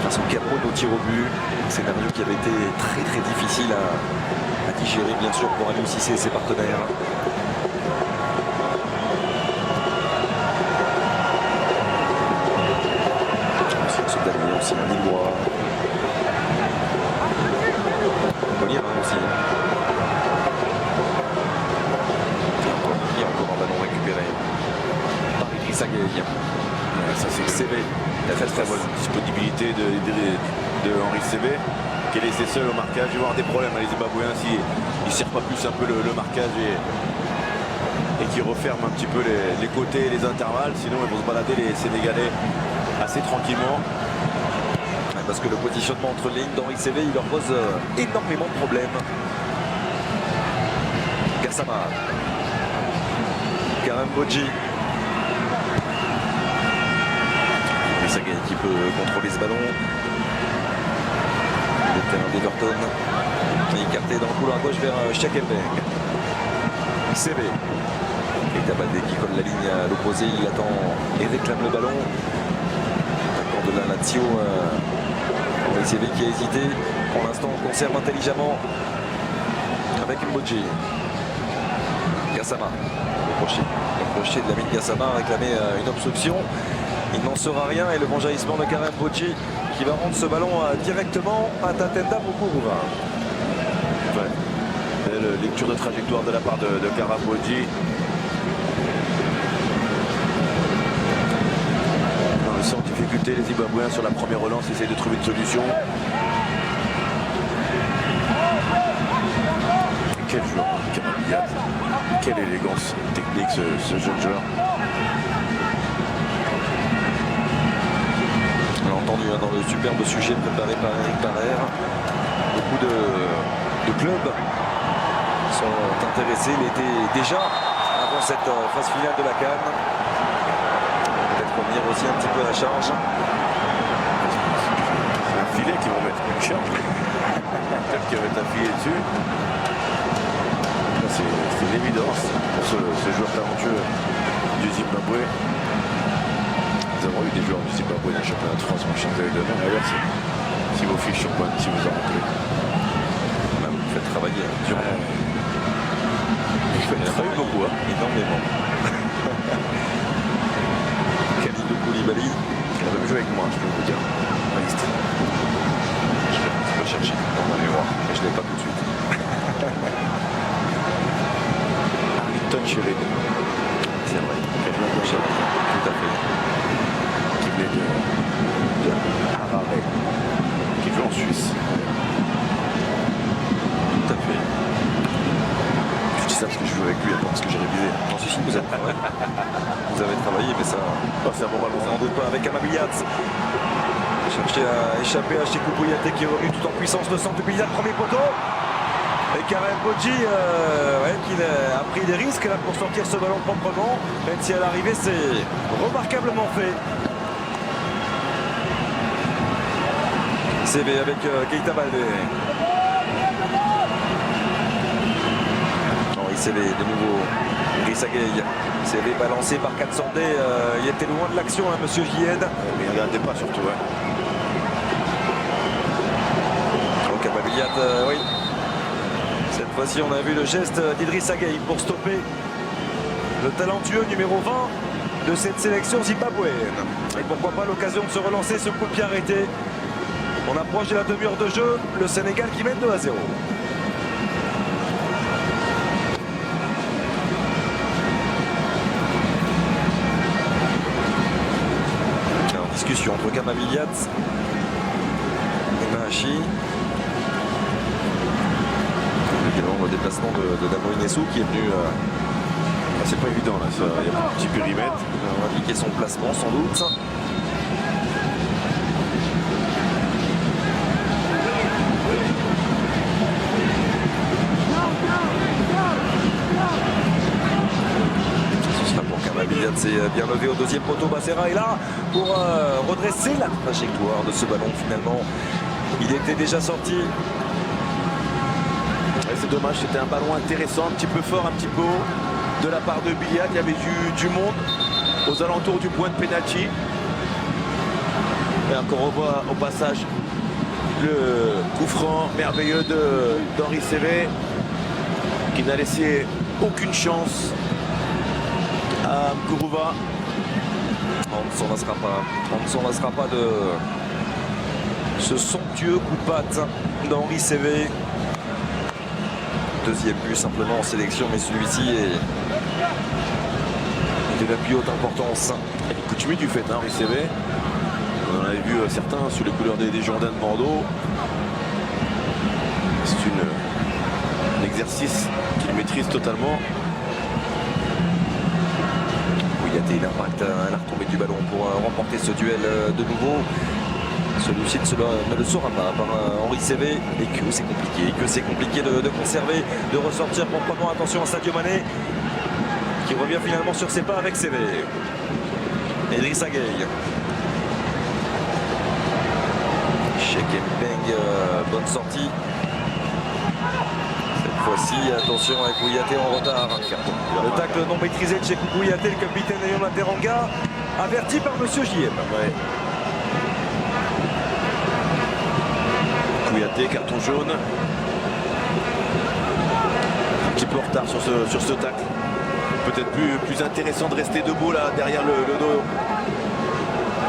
face au Cameroun au tir au but, un scénario qui avait été très difficile à digérer bien sûr pour Aliou Cissé et ses partenaires. Aussi Lillois. Collier aussi. Il y a encore un ballon récupéré par Idrissa Gueye. Ça c'est Saivet. Très bonne disponibilité de Henri Saivet qui est laissé seul au marquage. Il va y avoir des problèmes à les Zimbabwéens s'il ne serre pas plus un peu le marquage et qui referme un petit peu les côtés et les intervalles. Sinon ils vont se balader les Sénégalais assez tranquillement. Parce que le positionnement entre les lignes d'Henri Saivet, il leur pose énormément de problèmes. Gassama. Karim Bodji. Idrissa Gueye qui peut contrôler ce ballon. Le terrain d'Everton. Écarté dans le couloir gauche vers Chakembeng. Saivet. Keita Baldé qui colle la ligne à l'opposé. Il attend et réclame le ballon. Attaquant de la Lazio. Henri Saivet qui a hésité. Pour l'instant, on conserve intelligemment avec Mbodji. Gassama. Le crochet de Lamine Gassama a réclamé une obstruction. Il n'en sera rien et le bon jaillissement de Karim Mbodji qui va rendre ce ballon directement à Tatenda Mukuru. Ouais. Belle lecture de trajectoire de la part de Karim Mbodji. Sans difficulté, les Zimbabwéens sur la première relance essayent de trouver une solution. Quel joueur, quelle élégance technique ce jeune joueur. On l'a entendu dans le superbe sujet préparé par Eric Barrère. Beaucoup de clubs sont intéressés. Il était déjà avant cette phase finale de la CAN. Revenir aussi un petit peu à la charge. C'est un filet qu'ils vont mettre une charge. Peut-être qu'il y avait un filet dessus. C'est une évidence pour ce joueur talentueux du Zimbabwe. Nous avons eu des joueurs du Zimbabwe dans le championnat de France, mon cher Demain. D'ailleurs, si vos fiches sont bonnes, si vous en rappelez. Vous faites travailler durement. Vous faites travailler beaucoup, hein. Énormément. Koulibaly, il a même joué avec moi, je peux vous dire. Je vais le chercher dans ma mémoire, mais je ne l'ai pas tout de suite. Arlington Sheridan. C'est vrai, tout à fait. Qui venait de Harare, qui joue en Suisse. Tout à fait. Je dis ça parce que je joue avec avec lui, parce que j'ai révisé. Non, si, vous avez travaillé. Vous avez travaillé, mais ça, Oh, c'est un bon ballon. on n'en doute pas avec Amabiliat. Chercher à échapper à Cheikhou Kouyaté qui est revenu tout en puissance. Le centre de Bilal, premier poteau. Et Karim Bodji qui a pris des risques là, pour sortir ce ballon proprement. Même si à l'arrivée, c'est remarquablement fait. CV avec Keita Baldé. Henri CV de nouveau. Idrissa Gueye. CV balancé par Katsandé. Il était loin de l'action, hein, monsieur Jied. Mais il ne regardait pas surtout. Ouais. Donc Amabiliat, oui. Cette fois-ci, on a vu le geste d'Idrissa Gueye pour stopper le talentueux numéro 20 de cette sélection zimbabwéenne. Et pourquoi pas l'occasion de se relancer ce coup de pied arrêté. On approche de la demi-heure de jeu, le Sénégal qui mène 2-0. En discussion entre Kamabiliat et Mahachi. Également le déplacement de Damo Inessou qui est venu C'est pas évident là, il y a un petit périmètre. indiquer son placement sans doute. Ce sera pour Kamabiliat, c'est bien levé au deuxième poteau. Bassera est là pour redresser la trajectoire de ce ballon finalement. Il était déjà sorti. Ouais, c'est dommage, c'était un ballon intéressant, un petit peu fort, un petit peu haut de la part de Bilal. Il y avait du monde aux alentours du point de pénalty. Et encore on voit au passage le coup franc merveilleux d'Henri Cévé qui n'a laissé aucune chance à Mkuruva. On ne s'en lassera pas. On ne s'en lassera pas de ce somptueux coup de patte d'Henri Cévé. Deuxième but simplement en sélection, mais celui-ci est de la plus haute importance. Il est coutumier du fait, hein, Henri Cévé. On en avait vu certains sous les couleurs des Girondins de Bordeaux. C'est un exercice qu'il maîtrise totalement. Kouyaté, l'impact à la retombée du ballon pour remporter ce duel de nouveau. Celui-ci ne le saura pas par Henri Cévé et que c'est compliqué, de conserver, de ressortir proprement. Attention à Sadio Mané qui revient finalement sur ses pas avec Cévé. Idrissa Gueye. Cheikh Mbeng, bonne sortie. Cette fois-ci, attention avec Kouyaté en retard. Le tacle non maîtrisé de Cheikhou Kouyaté, le capitaine Ayom Lateranga, averti par monsieur JM. Ouais. Kouyaté, carton jaune. Un petit peu en retard sur ce tacle. Peut-être plus intéressant de rester debout là derrière le dos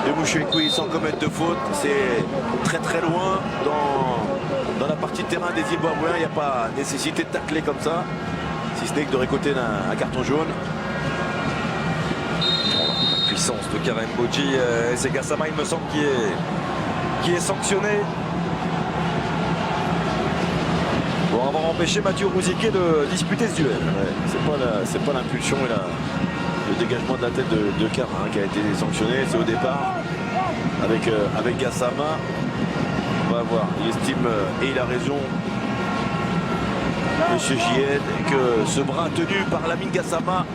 de Mouchouikoui sans commettre de faute. C'est très très loin dans la partie de terrain des Zimbabwéens. Il n'y a pas nécessité de tacler comme ça, si ce n'est que de récolter un carton jaune. La puissance de Karim Bodji, c'est Gassama, il me semble, qui est sanctionné pour avoir empêché Mathieu Rouziquet de disputer ce duel. Ouais, c'est pas l'impulsion et le dégagement de la tête de Karim qui a été sanctionné. C'est au départ avec Gassama. On va voir. Il estime et il a raison, monsieur Jied, que ce bras tenu par Lamine Gassama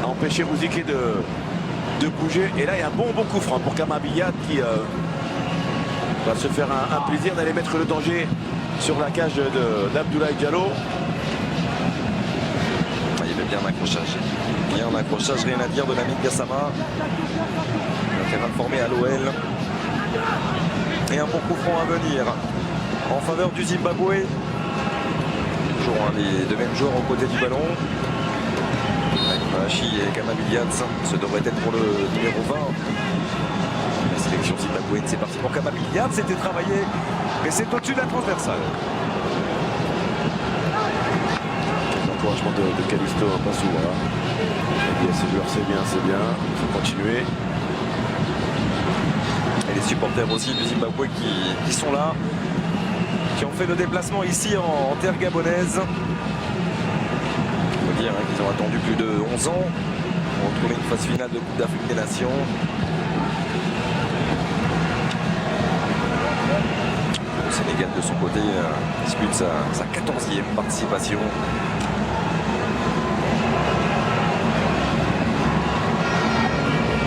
a empêché Rouziquet de bouger. Et là, il y a un bon coup franc pour Kamabiliat qui va se faire un plaisir d'aller mettre le danger sur la cage d'Abdoulaye Diallo. Il y avait bien un accrochage. Bien un accrochage, rien à dire de Lamine Gassama. Un terrain formé à l'OL. Et un bon coup franc à venir en faveur du Zimbabwe. Toujours les deux mêmes joueurs aux côtés du ballon. Mahachi et Kamabiliat, ce devrait être pour le numéro 20. La sélection zimbabwéenne, c'est parti pour Kamabiliat, c'était travaillé, mais c'est au-dessus de la transversale. L'encouragement de Calisto Passou. Voilà. Il dit à ses joueurs, c'est bien, il faut continuer. Et les supporters aussi du Zimbabwe qui sont là, qui ont fait le déplacement ici en terre gabonaise. dire qu'ils ont attendu plus de 11 ans pour retrouver une phase finale de Coupe d'Afrique des Nations. Le Sénégal de son côté dispute sa 14e participation.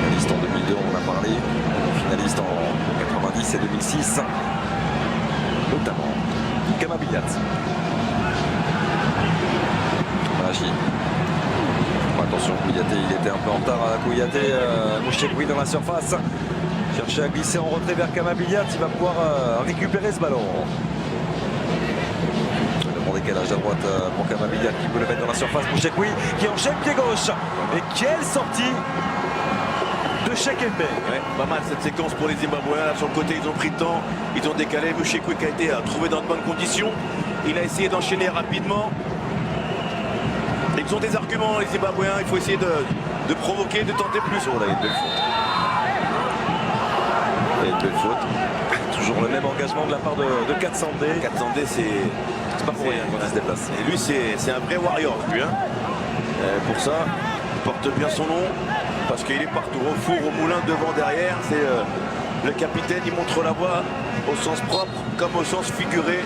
Finaliste en 2002, on en a parlé. Finaliste en 90 et 2006. Notamment Kama Billiat. Machi. Attention, Kouyaté, il était un peu en retard. Kouyaté, Mouchekoui dans la surface. Chercher à glisser en retrait vers Kama Billiat. Il va pouvoir récupérer ce ballon. Le bon décalage à droite pour Kama Billiat qui peut le mettre dans la surface. Mouchekoui qui enchaîne pied gauche. Et quelle sortie de Chekembe. Ouais, pas mal cette séquence pour les Zimbabwéens. Là, sur le côté, ils ont pris le temps. Ils ont décalé. Mouchekoui qui a été trouvé dans de bonnes conditions. Il a essayé d'enchaîner rapidement. Ils ont des arguments, les Zimbabwéens. Il faut essayer de provoquer, de tenter plus. Oh là, il y a une belle faute. Il y a une belle faute. Toujours le même engagement de la part de Katsandé. Katsandé, C'est pas pour rien quand il se déplace. Et lui, c'est un vrai warrior, lui. Hein. Pour ça, il porte bien son nom. Parce qu'il est partout, au four, au moulin, devant, derrière. C'est le capitaine, il montre la voie au sens propre comme au sens figuré.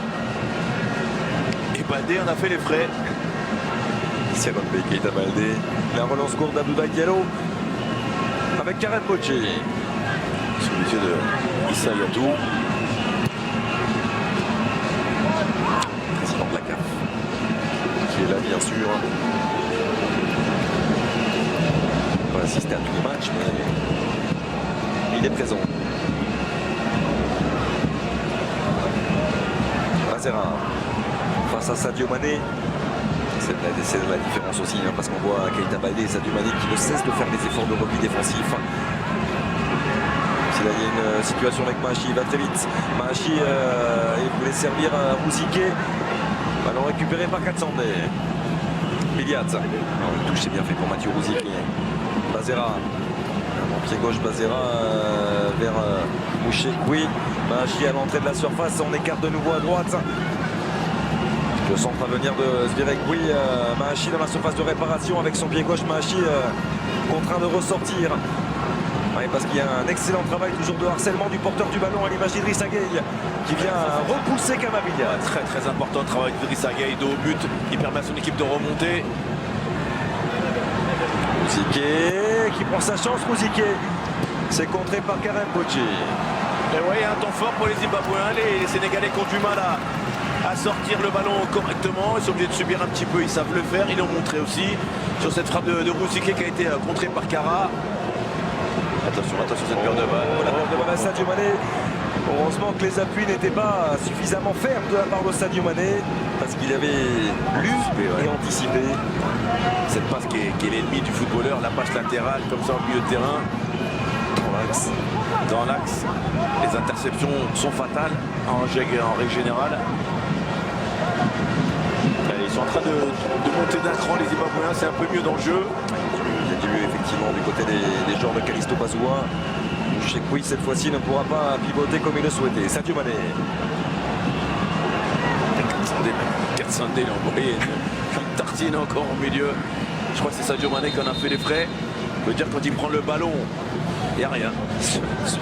Et Baldé en a fait les frais. Siaron Keita Baldé. La relance courte d'Abdoulaye Diallo avec Karen Bocci. Sous les yeux de Issa Yatou. Président de la CAF. Qui est là, bien sûr. On va assister à tous les matchs, mais il est présent. Bazera face à Sadio Mané. C'est la différence aussi, hein, parce qu'on voit Keita Baldé et Sadio Mané qui ne cessent de faire des efforts de repli défensif. Si là il y a une situation avec Mahachi, il va très vite. Mahachi il voulait servir à Rouziké. Ballon récupéré par Katsandé. Billiat. Le touche c'est bien fait pour Mathieu Rouziké. Bazera. En pied gauche, Bazera vers Mouchekoui. Mahachi à l'entrée de la surface, on écarte de nouveau à droite. Le centre à venir de Zvirekwi. Mahachi dans la surface de réparation avec son pied gauche. Mahachi contraint de ressortir. Ouais, parce qu'il y a un excellent travail toujours de harcèlement du porteur du ballon à l'image d'Idrissa Gueye qui vient repousser Kama Billiat. Très très important le travail d'Idrissa Gueye, dos au but. Il permet à son équipe de remonter. Rouziké qui prend sa chance. Rouziké, c'est contré par Karen Bocci. Et ouais, il y a un temps fort pour les Zimbabwéens. Les Sénégalais qui ont du mal à sortir le ballon correctement. Ils sont obligés de subir un petit peu, ils savent le faire. Ils l'ont montré aussi sur cette frappe de Rouziké qui a été contrée par Kara. Attention, cette peur de balle. Sadio Mané. Heureusement que les appuis n'étaient pas suffisamment fermes de la part de Sadio Mané parce qu'il avait lu et anticipé. Cette passe qui est l'ennemi du footballeur, la passe latérale comme ça au milieu de terrain. Dans l'axe. Les interceptions sont fatales en règle générale. Ils sont en train de monter d'un cran, les Zimbabwéens, c'est un peu mieux dans le jeu. Il y a du mieux effectivement du côté des joueurs de Calisto Bazoua. Mouchekoui cette fois-ci ne pourra pas pivoter comme il le souhaitait. Sadio Mané. Katsandé, il a envoyé une tartine encore au milieu. Je crois que c'est Sadio Mané qui en a fait les frais. Je veux dire, quand il prend le ballon, il n'y a rien.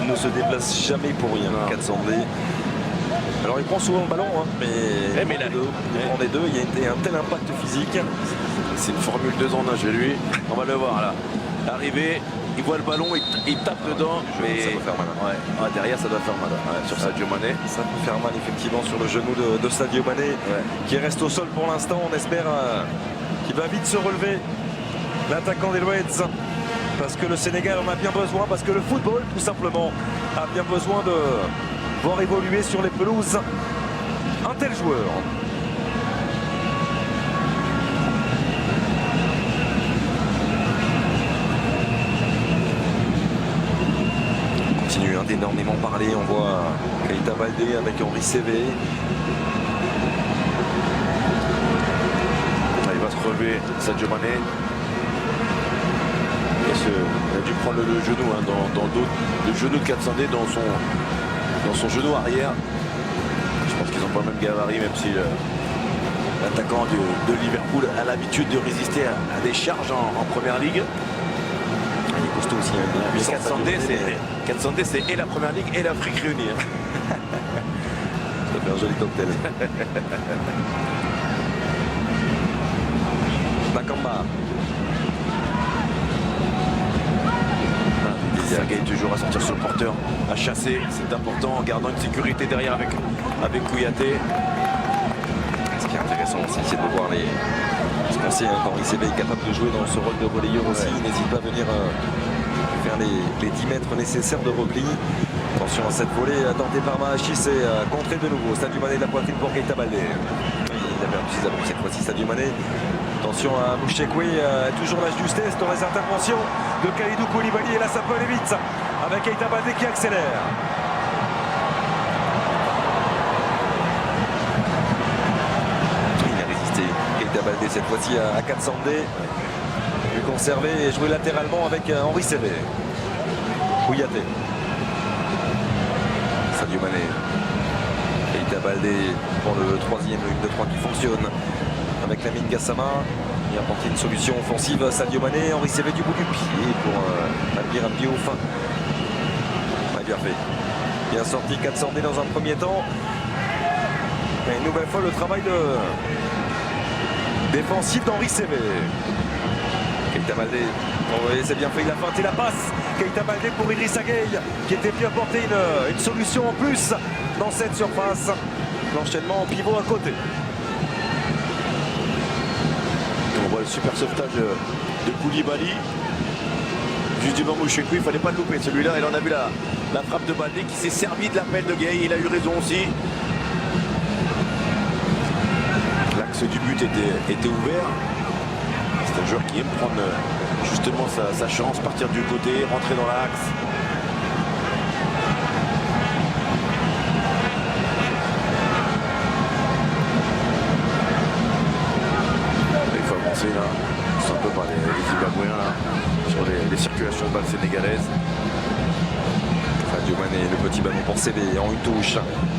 Il ne se déplace jamais pour rien, Katsandé. Alors il prend souvent le ballon, hein, mais là, il prend les deux, il y a un tel impact physique. C'est une formule 2 en 1 chez lui. On va le voir là. Arrivé, il voit le ballon, il tape dedans. Mais ça peut faire mal. Ouais, derrière, ça doit faire mal. Ouais, sur Sadio Mané. Ça peut faire mal effectivement sur le genou de Sadio Mané, qui reste au sol pour l'instant. On espère qu'il va vite se relever, l'attaquant des Reds. Parce que le Sénégal en a bien besoin, parce que le football, tout simplement, a bien besoin de voir évoluer sur les pelouses un tel joueur. On continue d'énormément parler. On voit Keita Baldé avec Henri Cévé. Il va se relever, Sadio Mané. Il a dû prendre le genou dans le dos, le genou de Katsandé dans son genou arrière. Je pense qu'ils n'ont pas le même gabarit, même si L'attaquant de Liverpool a l'habitude de résister à des charges en première ligue. Il est costaud aussi. Mais Katsandé, c'est et la première ligue et l'Afrique réunie. Ça fait un joli cocktail. Nakamba. Sergueï toujours à sortir sur le porteur, à chasser, c'est important en gardant une sécurité derrière avec Kouyaté. Ce qui est intéressant aussi, c'est de voir les... Ce qu'on sait, quand ICB est capable de jouer dans ce rôle de relayeur aussi, il n'hésite pas à venir faire les 10 mètres nécessaires de repli. Attention à cette volée tentée par Mahachi, c'est contré de nouveau. Sadio Mané de la poitrine pour Keita Baldé. Il a perdu ses appuis cette fois-ci, Sadio Mané. Attention à Mouchekwi, toujours la justesse dans les interventions de Kalidou Koulibaly. Et là, ça peut aller vite avec Keita Baldé qui accélère. Il a résisté, Keita Baldé, cette fois-ci à Katsandé. Pu conserver et jouer latéralement avec Henri Saivet. Kouyaté. Sadio Mané. Keita Baldé pour le troisième, une de 3 qui fonctionne. Avec Lamine Gassama, il a apporté une solution offensive à Sadio Mané. Henri Saivet du bout du pied pour Albir Abdiouf. Bien fait. Bien sorti, Katsandé dans un premier temps. Et une nouvelle fois le travail défensif d'Henri Saivet. Keita Baldé, oui, c'est bien fait, il a feinté la passe. Keita Baldé pour Idrissa Gueye qui était bien apporter une solution en plus dans cette surface. L'enchaînement en pivot à côté. On voit le super sauvetage de Koulibaly. Juste devant Mouchekwi, il ne fallait pas le louper celui-là. Et là on a vu la frappe de Baldé qui s'est servi de l'appel de Gueye. Il a eu raison aussi. L'axe du but était ouvert. C'est un joueur qui aime prendre justement sa chance, partir du côté, rentrer dans l'axe. Il faut avancer là, c'est un peu par les Zimbabwéens là, sur les circulations de balles sénégalaises. Sadio Mané, le petit ballon pour Saivet en une touche.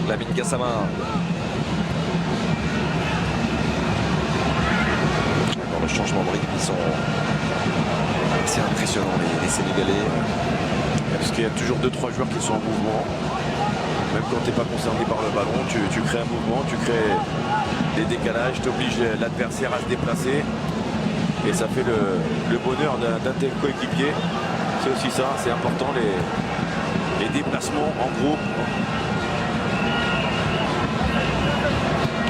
Lamine Gassama. Dans le changement de rythme, ils sont assez impressionnants les Sénégalais. Parce qu'il y a toujours 2-3 joueurs qui sont en mouvement. Même quand tu n'es pas concerné par le ballon, tu crées un mouvement, tu crées des décalages, tu obliges l'adversaire à se déplacer. Et ça fait le bonheur d'un tel coéquipier. C'est aussi ça, c'est important, les déplacements en groupe.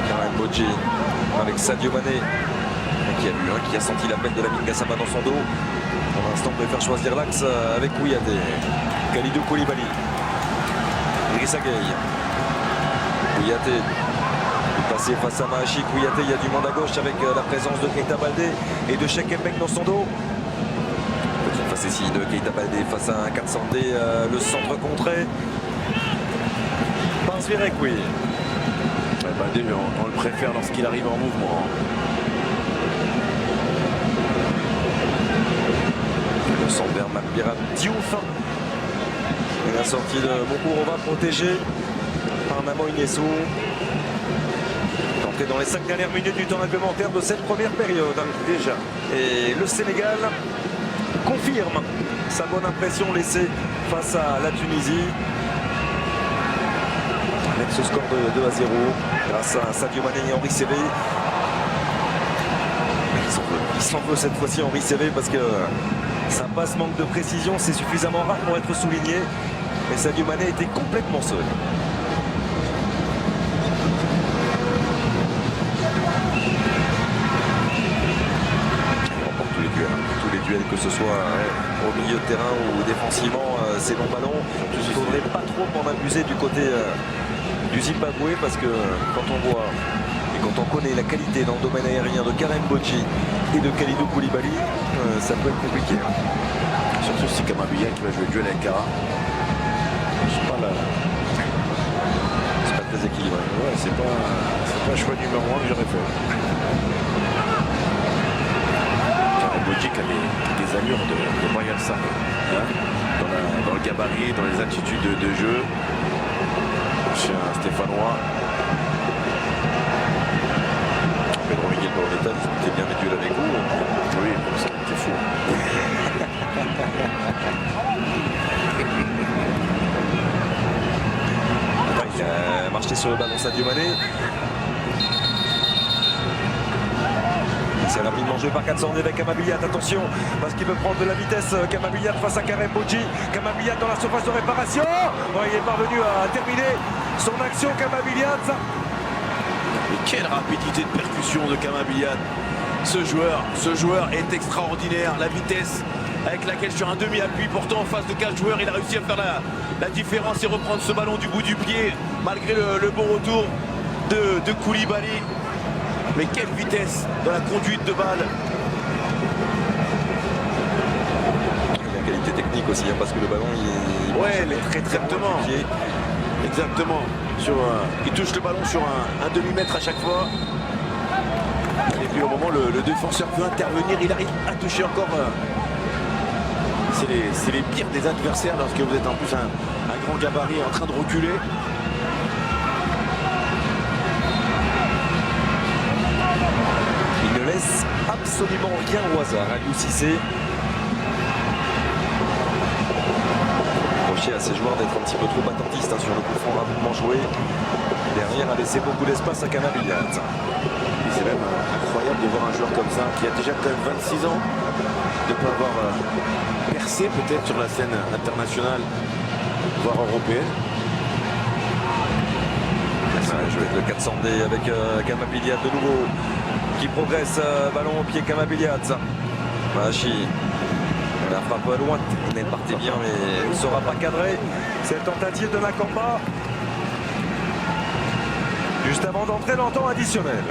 Karim Bodji avec Sadio Mané qui a senti l'appel de Lamine Gassama dans son dos. Pour l'instant, on préfère choisir l'axe avec Kouyaté. Kalidou Koulibaly. Idrissa Gueye. Kouyaté. Passé face à Mahachi. Kouyaté, il y a du monde à gauche avec la présence de Keita Baldé et de Cheikh Mbek dans son dos. Petite face ici de Keita Baldé face à un Katsandé, le centre contré. Par Zvirekwi. Baldé, on le préfère lorsqu'il arrive en mouvement. Le centre vers Albir Diouf. Et la sortie de Mokourova protégée par Namo Inessou. Entré dans les 5 dernières minutes du temps réglementaire de cette première période. Déjà. Et le Sénégal confirme sa bonne impression laissée face à la Tunisie. Avec ce score de 2-0 grâce à Sadio Mané et Henri Saivet. Il s'en veut cette fois-ci Henri Saivet parce que sa passe manque de précision, c'est suffisamment rare pour être souligné. Mais Sadio Mané était complètement seul. Il remporte tous les duels, que ce soit au milieu de terrain ou défensivement, ces longs ballons. Il ne faudrait pas trop en abuser du côté du Zimbabwe parce que quand on voit et quand on connaît la qualité dans le domaine aérien de Karim Bodji et de Kalidou Koulibaly, ça peut être compliqué. Surtout si Kamabia qui va jouer le duel avec Kara. C'est pas très équilibré. Ouais, c'est pas un choix numéro 1 que j'aurais fait. Karim Bodji qui a des allures de Brian Sarr. Hein, dans le gabarit, dans les attitudes de jeu. Chez un Stéphanois. Sadio Mané. C'est rapidement joué par Katsande avec Kamabiliat. Attention, parce qu'il veut prendre de la vitesse. Kamabiliat face à Karim Bouji. Kamabiliat dans la surface de réparation. Oh, il est parvenu à terminer son action, Kamabiliat. Et quelle rapidité de percussion de Kamabiliat. Ce joueur est extraordinaire. La vitesse avec laquelle sur un demi-appui, pourtant en face de 4 joueurs, il a réussi à faire la différence et reprendre ce ballon du bout du pied, malgré le bon retour de Koulibaly. Mais quelle vitesse dans la conduite de balle. La qualité technique aussi, hein, parce que le ballon, il est très exactement. loin du pied. Exactement. Il touche le ballon sur un demi-mètre à chaque fois. Et puis au moment où le défenseur peut intervenir, il arrive à toucher encore. C'est les pires des adversaires lorsque vous êtes en plus un grand gabarit en train de reculer. Il ne laisse absolument rien au hasard, Aliou Cissé. Reproché à ses joueurs d'être un petit peu trop attentistes, hein, sur le coup franc rapidement joué. Derrière a laissé beaucoup d'espace à Kamabiliat. C'est même incroyable de voir un joueur comme ça qui a déjà quand même 26 ans, de ne pas avoir percé peut-être sur la scène internationale, voire européenne. Joué avec le 400D avec Kamabiliat de nouveau qui progresse, ballon au pied Kamabiliat. Mahachi, la frappe loin, il partait bien mais il ne sera pas cadré. Cette tentative de Nakamba juste avant d'entrer dans le temps additionnel.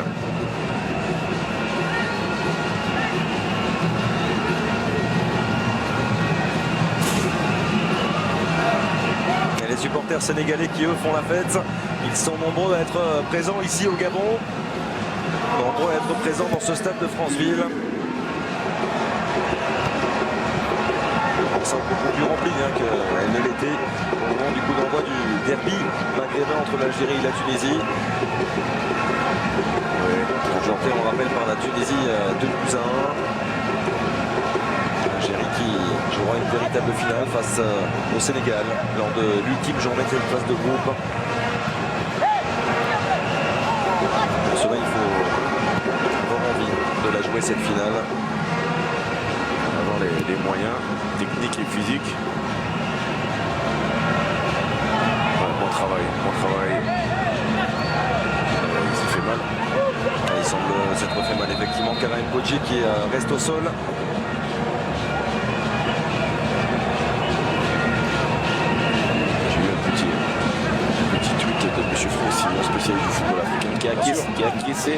Et les supporters sénégalais qui eux font la fête, ils sont nombreux à être présents ici au Gabon, nombreux à être présents dans ce stade de Franceville. C'est beaucoup plus rempli hein, qu'elle ne l'était au moment du coup d'envoi du derby maghrébin entre l'Algérie et la Tunisie. Argenté, on rappelle, par la Tunisie 2-1. L'Algérie qui jouera une véritable finale face au Sénégal lors de l'ultime journée de phase de groupe. Pour cela, il faut avoir envie de la jouer cette finale. Avoir les moyens techniques et physiques. Bon travail. Il s'est fait mal. Il semble s'être fait mal effectivement. Karim Bouji qui reste au sol. J'ai eu un petit tweet de M. Franck Simon, spécialiste du football africain, qui a acquiescé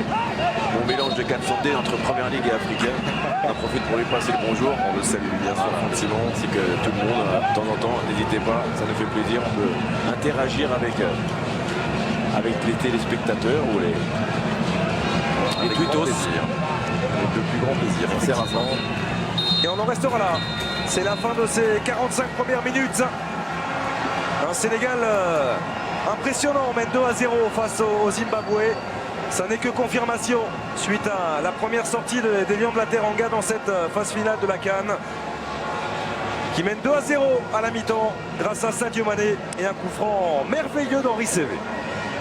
mon mélange de 400D entre Première Ligue et africaine. On en profite pour lui passer le bonjour. On le salue bien sûr, Franck Simon. Ainsi que tout le monde, de temps en temps, n'hésitez pas, ça nous fait plaisir. On peut interagir avec les téléspectateurs ou les twittos. Avec le plus grand plaisir. Effectivement. Et on en restera là. C'est la fin de ces 45 premières minutes. Un Sénégal impressionnant. On mène 2-0 face au Zimbabwe. Ça n'est que confirmation suite à la première sortie des Lions de la Teranga dans cette phase finale de la CAN, qui mène 2-0 à la mi-temps grâce à Sadio Mané et un coup franc merveilleux d'Henri Cévé.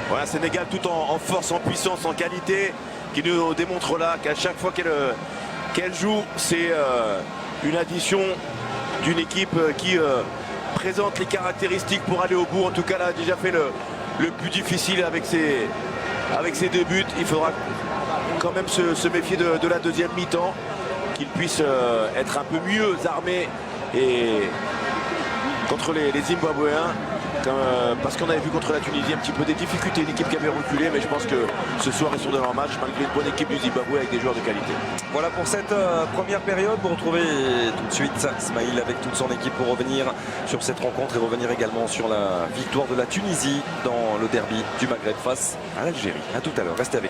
Voilà, Sénégal tout en force, en puissance, en qualité, qui nous démontre là qu'à chaque fois qu'elle joue, c'est une addition d'une équipe qui présente les caractéristiques pour aller au bout. En tout cas, là, a déjà fait le plus difficile avec ses deux buts. Il faudra quand même se méfier de la deuxième mi-temps, qu'il puisse être un peu mieux armé et contre les Zimbabwéens. Parce qu'on avait vu contre la Tunisie un petit peu des difficultés, une équipe qui avait reculé, mais je pense que ce soir ils sont dans leur match malgré une bonne équipe du Zimbabwe avec des joueurs de qualité. Voilà pour cette première période. Vous retrouvez tout de suite Ismaïl avec toute son équipe pour revenir sur cette rencontre et revenir également sur la victoire de la Tunisie dans le derby du Maghreb face à l'Algérie. A tout à l'heure, restez avec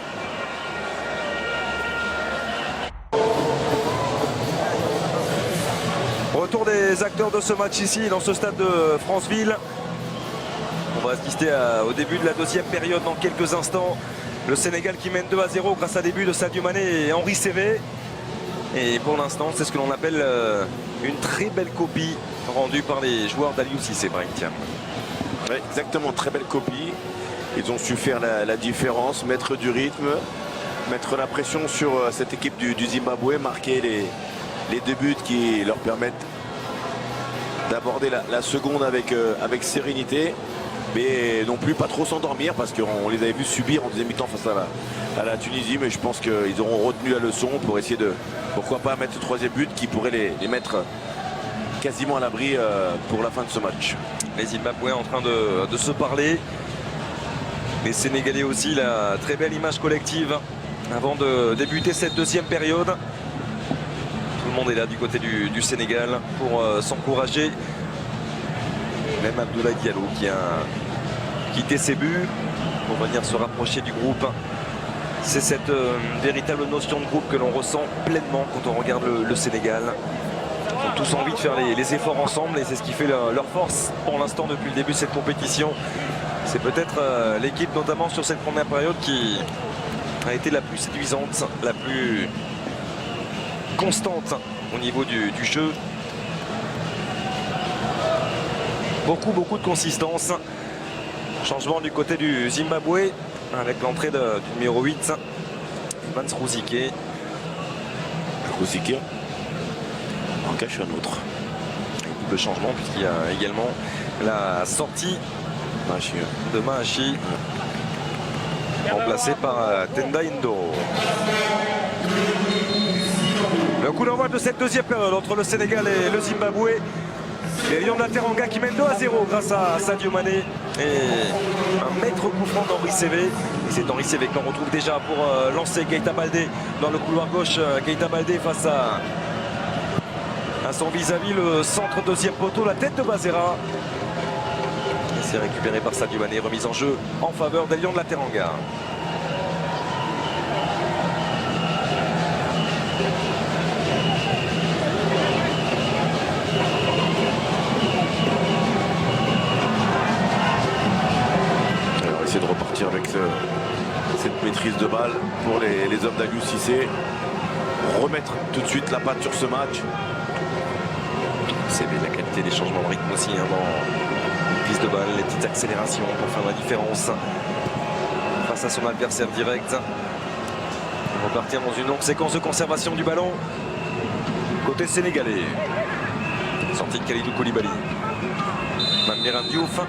nous. Retour des acteurs de ce match ici dans ce stade de Franceville. On va assister au début de la deuxième période dans quelques instants. Le Sénégal qui mène 2-0 grâce à des buts de Sadio Mané et Henri Cévé. Et pour l'instant, c'est ce que l'on appelle une très belle copie rendue par les joueurs d'Aliou Cissé. Ouais, exactement, très belle copie. Ils ont su faire la différence, mettre du rythme, mettre la pression sur cette équipe du Zimbabwe, marquer les 2 buts qui leur permettent d'aborder la seconde avec sérénité, mais non plus pas trop s'endormir parce qu'on les avait vus subir en deuxième mi-temps face à la Tunisie, mais je pense qu'ils auront retenu la leçon pour essayer de, pourquoi pas, mettre ce 3e but qui pourrait les mettre quasiment à l'abri pour la fin de ce match. Les Zimbabwe en train de se parler. Les Sénégalais aussi, la très belle image collective avant de débuter cette 2e période. Tout le monde est là du côté du Sénégal pour s'encourager. Même Abdoulaye Diallo qui a quitté ses buts pour venir se rapprocher du groupe. C'est cette véritable notion de groupe que l'on ressent pleinement quand on regarde le Sénégal. Ils ont tous envie de faire les efforts ensemble et c'est ce qui fait leur force pour l'instant depuis le début de cette compétition. C'est peut-être l'équipe notamment sur cette première période qui a été la plus séduisante, la plus constante au niveau du jeu. Beaucoup de consistance. Changement du côté du Zimbabwe avec l'entrée du numéro 8, Evans Ruzike. Ruzike en cache un autre. Double changement puisqu'il y a également la sortie de Mahachi, remplacé par Tenda Indo. Le coup d'envoi de cette 2e période entre le Sénégal et le Zimbabwe. Les Lions de la Teranga qui mènent 2-0 grâce à Sadio Mané et un maître coup franc d'Henri Cévé. Et c'est Henri Cévé qu'on retrouve déjà pour lancer Keita Baldé dans le couloir gauche. Keita Baldé face à son vis-à-vis, le centre 2e poteau, la tête de Bazera. Et c'est récupéré par Sadio Mané, remise en jeu en faveur des Lions de la Teranga. De repartir avec cette maîtrise de balle pour les hommes d'Aliou Cissé, remettre tout de suite la patte sur ce match. C'est la qualité des changements de rythme aussi dans une prise de balle, les petites accélérations pour faire la différence face à son adversaire direct. On va repartir dans une longue séquence de conservation du ballon côté sénégalais. Sortie de Kalidou Koulibaly. Mambiram Diouf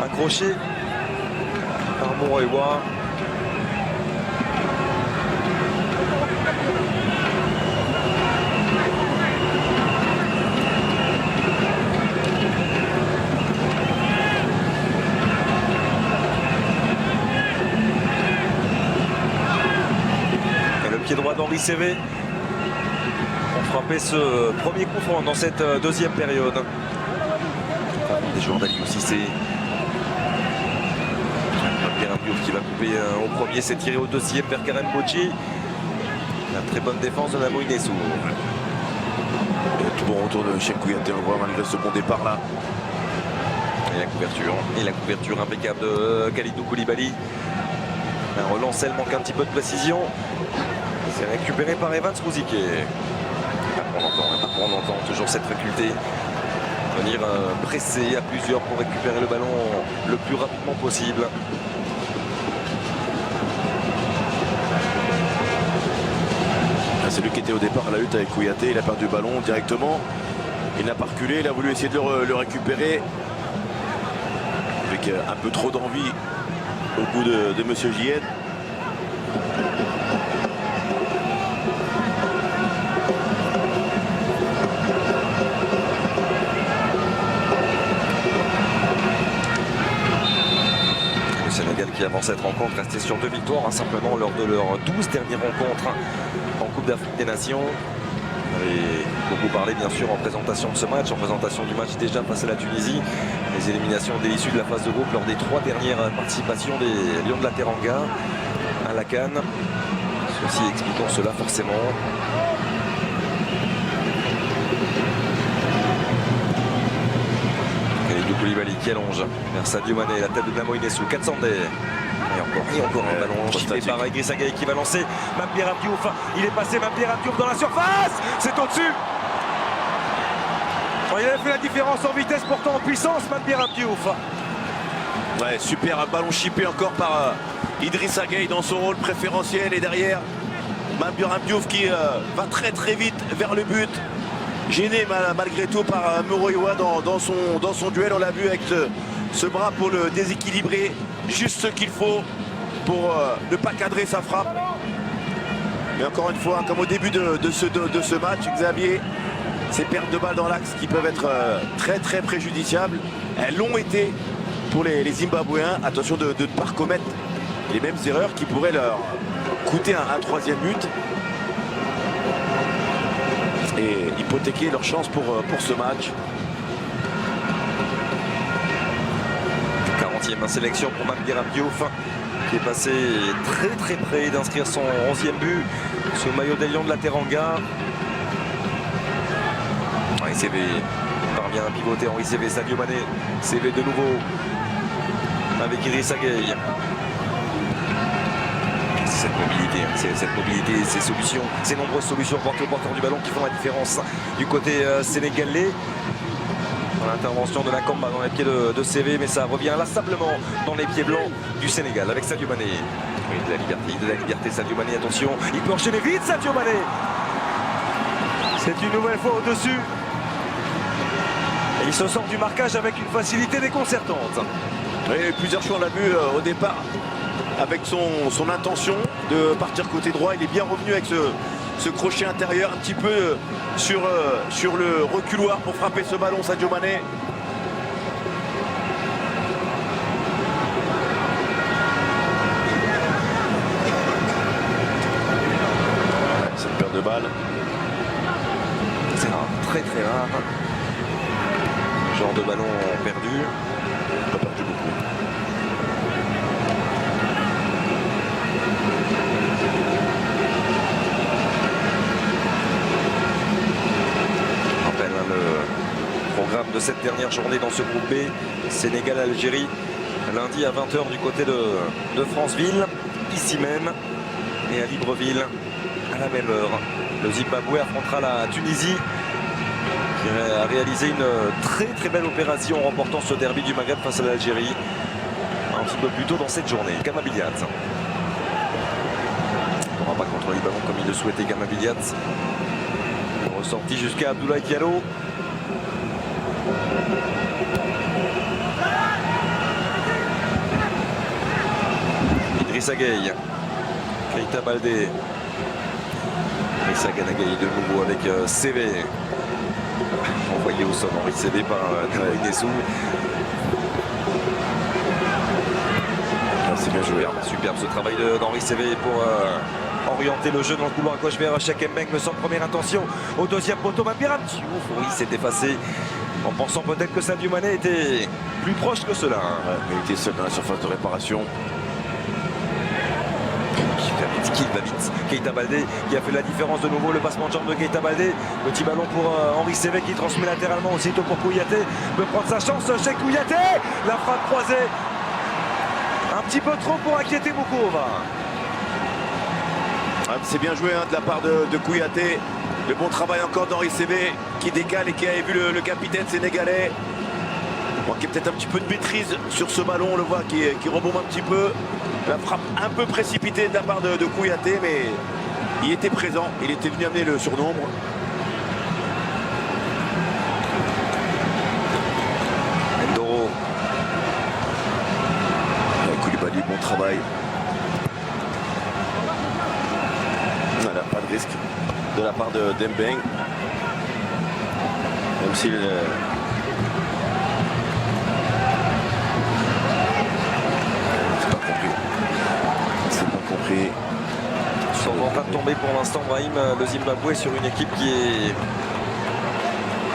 accroché par Mourewa. Et le pied droit d'Henri Cévé pour frapper ce premier coup franc dans cette 2e période. Des joueurs d'Aliou Cissé. Qui va couper au premier, s'est tiré au 2e vers Karen Bocci. La très bonne défense de Namo Inesu. Tout bon retour de Cheikh Kouyaté, on voit malgré ce bon départ là. Et la couverture impeccable de Kalidou Koulibaly. Un relance, elle manque un petit peu de précision. C'est récupéré par Evans Ruzike. Pas pour longtemps, toujours cette faculté. Venir presser à plusieurs pour récupérer le ballon le plus rapidement possible. C'est lui qui était au départ à la lutte avec Kouyaté, il a perdu le ballon directement, il n'a pas reculé, il a voulu essayer de le récupérer avec un peu trop d'envie au goût de Monsieur Jied. Le Sénégal qui avance cette rencontre, resté sur 2 victoires, simplement lors de leurs 12 dernières rencontres en Coupe d'Afrique des Nations. On avait beaucoup parlé bien sûr en présentation de ce match, en présentation du match déjà face à la Tunisie. Les éliminations dès l'issue de la phase de groupe lors des 3 dernières participations des Lions de la Teranga à la CAN. Ceci expliquant cela forcément. Kalidou Koulibaly qui allonge vers Sadio Mané, la tête de Namo Inesu, Katsandé. Et encore un ballon chiffré par Idrissa Gueye qui va lancer Mambiram Diouf. Il est passé Mambiram Diouf dans la surface. C'est au-dessus. Il avait fait la différence en vitesse, pourtant en puissance, Mambiram Diouf. Ouais, super ballon chippé encore par Idrissa Gueye dans son rôle préférentiel. Et derrière, Mambiram Diouf qui va très très vite vers le but. Gêné malgré tout par Muroiwa dans son duel. On l'a vu avec ce bras pour le déséquilibrer. Juste ce qu'il faut pour ne pas cadrer sa frappe. Mais encore une fois, comme au début de ce match, Xavier, ces pertes de balles dans l'axe qui peuvent être très très préjudiciables. Elles l'ont été pour les Zimbabwéens. Attention de ne pas recommettre les mêmes erreurs qui pourraient leur coûter un troisième but et hypothéquer leur chance pour ce match. 40e sélection pour Mambiram Diouf, qui est passé très très près d'inscrire son 11e but sur le maillot des Lions de la Teranga. Henri CV parvient à pivoter. Henri CV, Sadio Mané. CV de nouveau avec Idrissa Gueye. Cette mobilité, ces solutions, ces nombreuses solutions portées au porteur du ballon qui font la différence du côté sénégalais. L'intervention de la Kamba dans les pieds de CV, mais ça revient inlassablement dans les pieds blancs du Sénégal avec Sadio Mané. Oui, de la liberté, Sadio Mané, attention, il peut enchaîner vite, Sadio Mané. C'est une nouvelle fois au-dessus. Et il se sort du marquage avec une facilité déconcertante. Oui, plusieurs fois on l'a vu au départ avec son intention de partir côté droit. Il est bien revenu avec ce crochet intérieur un petit peu sur le reculoir pour frapper ce ballon, Sadio Mané. C'est une perte de balle. C'est rare, très très rare. Genre de ballon perdu. Pas perdu beaucoup. Le programme de cette dernière journée dans ce groupe B, Sénégal-Algérie, lundi à 20h du côté de Franceville, ici même, et à Libreville à la même heure. Le Zimbabwe affrontera la Tunisie, qui a réalisé une très très belle opération en remportant ce derby du Maghreb face à l'Algérie un petit peu plus tôt dans cette journée. Gama Biliat ne pourra pas contrôler le ballon comme il le souhaitait. Gama Biliat ressorti jusqu'à Abdoulaye Diallo. Idrissa Gueye, Keita Baldé, Idrissa Gueye de nouveau avec CV, envoyé au sol, Henri CV par Nessou. C'est bien joué. Superbe ce travail d'Henri CV pour orienter le jeu dans le couloir gauche vers Cheikh Mbeng, sans première intention au deuxième poteau. Mambiram Diouf, oui, s'est effacé en pensant peut-être que Sadio Mané était plus proche que cela. Ouais, mais il était seul dans la surface de réparation. Qui va vite. Keita Baldé qui a fait la différence de nouveau. Le passement de jambe de Keita Baldé. Petit ballon pour Henri CV qui transmet latéralement aussitôt pour Kouyaté. Peut prendre sa chance chez Kouyaté. La frappe croisée. Un petit peu trop pour inquiéter Moukova. Ah, c'est bien joué de la part de Kouyaté. Le bon travail encore d'Henri CV qui décale et qui a vu le capitaine sénégalais. Manquait peut-être un petit peu de maîtrise sur ce ballon. On le voit qui rebombe un petit peu. La frappe un peu précipitée de la part de Kouyaté, mais il était présent. Il était venu amener le surnombre. Ndoro. Koulibaly, bon travail. Voilà, pas de risque de la part de Dembeng. Même s'il... Ils sont en train de tomber pour l'instant, Brahim, le Zimbabwe, sur une équipe qui est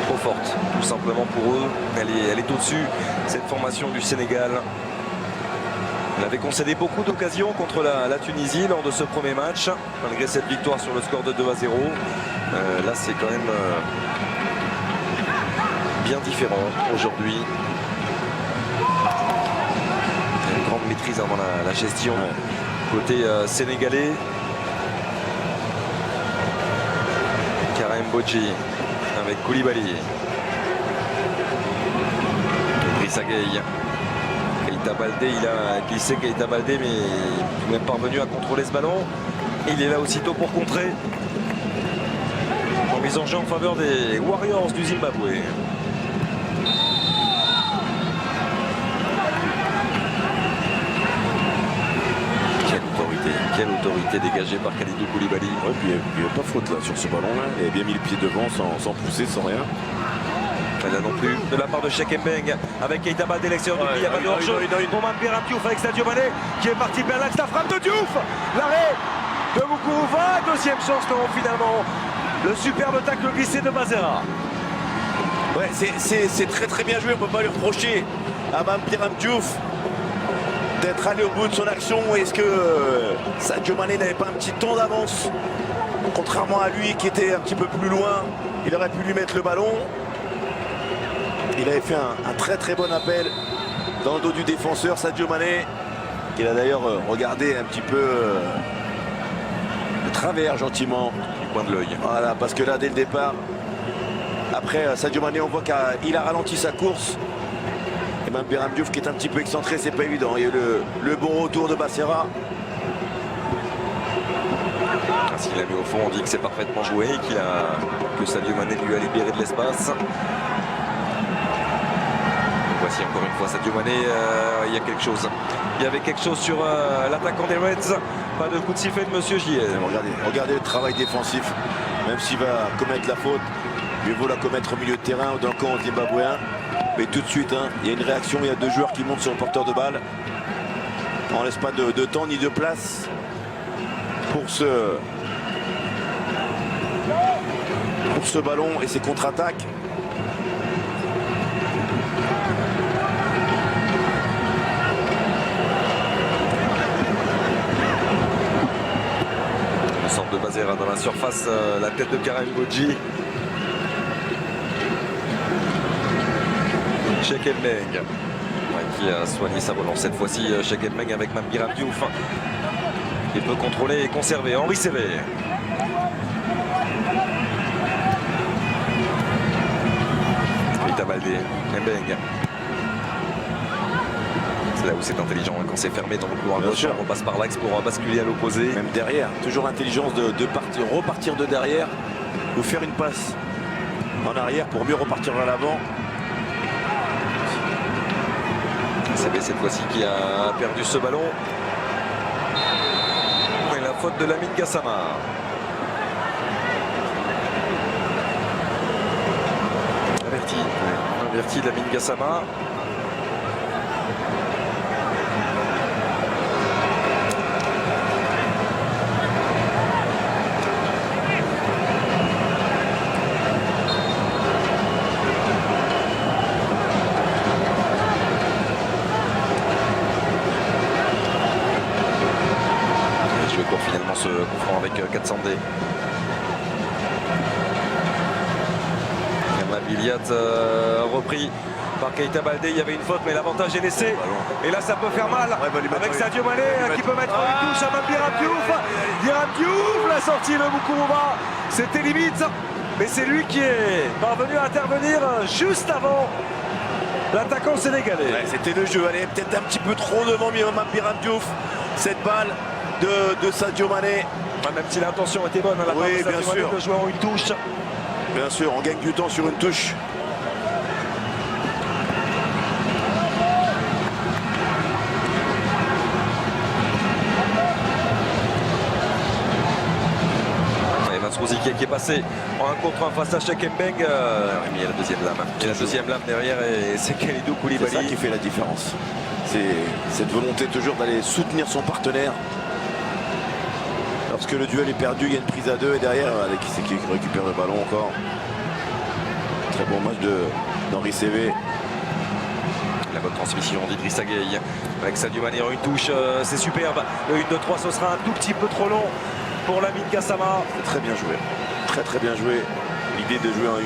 trop forte, tout simplement pour eux. Elle est au-dessus, cette formation du Sénégal. Elle avait concédé beaucoup d'occasions contre la Tunisie lors de ce premier match, malgré cette victoire sur le score de 2-0. Là, c'est quand même bien différent aujourd'hui. Une grande maîtrise dans la gestion. Ouais. Côté sénégalais, Karim Bodji avec Koulibaly, Idrissa Gueye, Keita Baldé, il a glissé Keita Baldé, mais il n'est même pas revenu à contrôler ce ballon. Il est là aussitôt pour contrer. En mise en jeu en faveur des Warriors du Zimbabwe. Quelle autorité dégagée par Kalidou Koulibaly. Ouais, puis il n'y a pas faute là sur ce ballon là. Il a bien mis le pied devant sans pousser, sans rien. Pas là non plus de la part de Cheikh Mbeng avec Keita Baldé, l'extérieur du pied, il n'y a pas de hors-jeu. Pour Mambiram Diouf avec Sadio Mané qui est parti vers l'axe, la frappe de Diouf. L'arrêt de Mukouva, deuxième chance, non finalement. Le superbe tacle glissé de Bazera. Ouais, c'est très bien joué, on ne peut pas lui reprocher à Mambiram Diouf d'être allé au bout de son action. Est-ce que Sadio Mané n'avait pas un petit temps d'avance? Contrairement à lui qui était un petit peu plus loin, il aurait pu lui mettre le ballon. Il avait fait un très bon appel dans le dos du défenseur Sadio Mané. Il a d'ailleurs regardé un petit peu de travers gentiment. Du coin de l'œil. Voilà, parce que là dès le départ, après Sadio Mané, on voit qu'il a ralenti sa course. Et même Mambiram Diouf qui est un petit peu excentré, c'est pas évident. Il y a le bon retour de Bassera. S'il l'a mis au fond, on dit que c'est parfaitement joué, que Sadio Mané lui a libéré de l'espace. Voici encore une fois Sadio Mané, il y a quelque chose. Il y avait quelque chose sur l'attaquant des Reds. Pas de coup de sifflet de Monsieur J. Regardez le travail défensif. Même s'il va commettre la faute, mieux vaut la commettre au milieu de terrain ou dans le camp zimbabwéen. Mais tout de suite, il y a une réaction, il y a deux joueurs qui montent sur le porteur de balle. On ne laisse pas de temps ni de place pour ce ballon et ses contre-attaques. Le centre de Bazera dans la surface, la tête de Karim Bodji. Cheikh Mbeng qui a soigné sa relance cette fois-ci. Cheikh Mbeng avec Mambiram Diouf. Il peut contrôler et conserver. Henri Sévé. Keita Baldé, Mbeng. C'est là où c'est intelligent quand c'est fermé dans le couloir gauche. On passe par l'axe pour basculer à l'opposé. Même derrière, toujours l'intelligence de repartir de derrière ou faire une passe en arrière pour mieux repartir vers l'avant. C'est cette fois-ci qui a perdu ce ballon. Et la faute de Lamine Gassama. Averti Lamine Gassama. Pour finalement se confronter avec Katsandé. Mabiliat repris par Keita Baldé. Il y avait une faute, mais l'avantage est laissé. Et là, ça peut faire mal. Avec Sadio Mané qui peut mettre une touche à Mambiram Diouf. Mambiram Diouf, la sortie de Mukouba. C'était limite, mais c'est lui qui est parvenu à intervenir juste avant l'attaquant sénégalais. Ouais, c'était le jeu. Allez, peut-être un petit peu trop devant Mambiram Diouf. Cette balle de Sadio Mané. Même si l'intention était bonne à la part de Sadio Mané de jouer en une touche. Bien sûr, on gagne du temps sur une touche. Et Masrouzi qui est passé en un contre un face à Cheikh Mbeng. Il y a la deuxième lame. Et la deuxième lame derrière, et c'est Kalidou Koulibaly. C'est ça qui fait la différence. C'est cette volonté toujours d'aller soutenir son partenaire. Lorsque le duel est perdu, il y a une prise à deux et derrière, qui c'est qui récupère le ballon encore. Très bon match d'Henri Sévé. La bonne transmission d'Idrissa Gueye avec Sadio Mané en une touche, c'est superbe. Le 1-2-3, ce sera un tout petit peu trop long pour Lamine Gassama. C'est très bien joué. Très bien joué. L'idée de jouer en 1-2-3.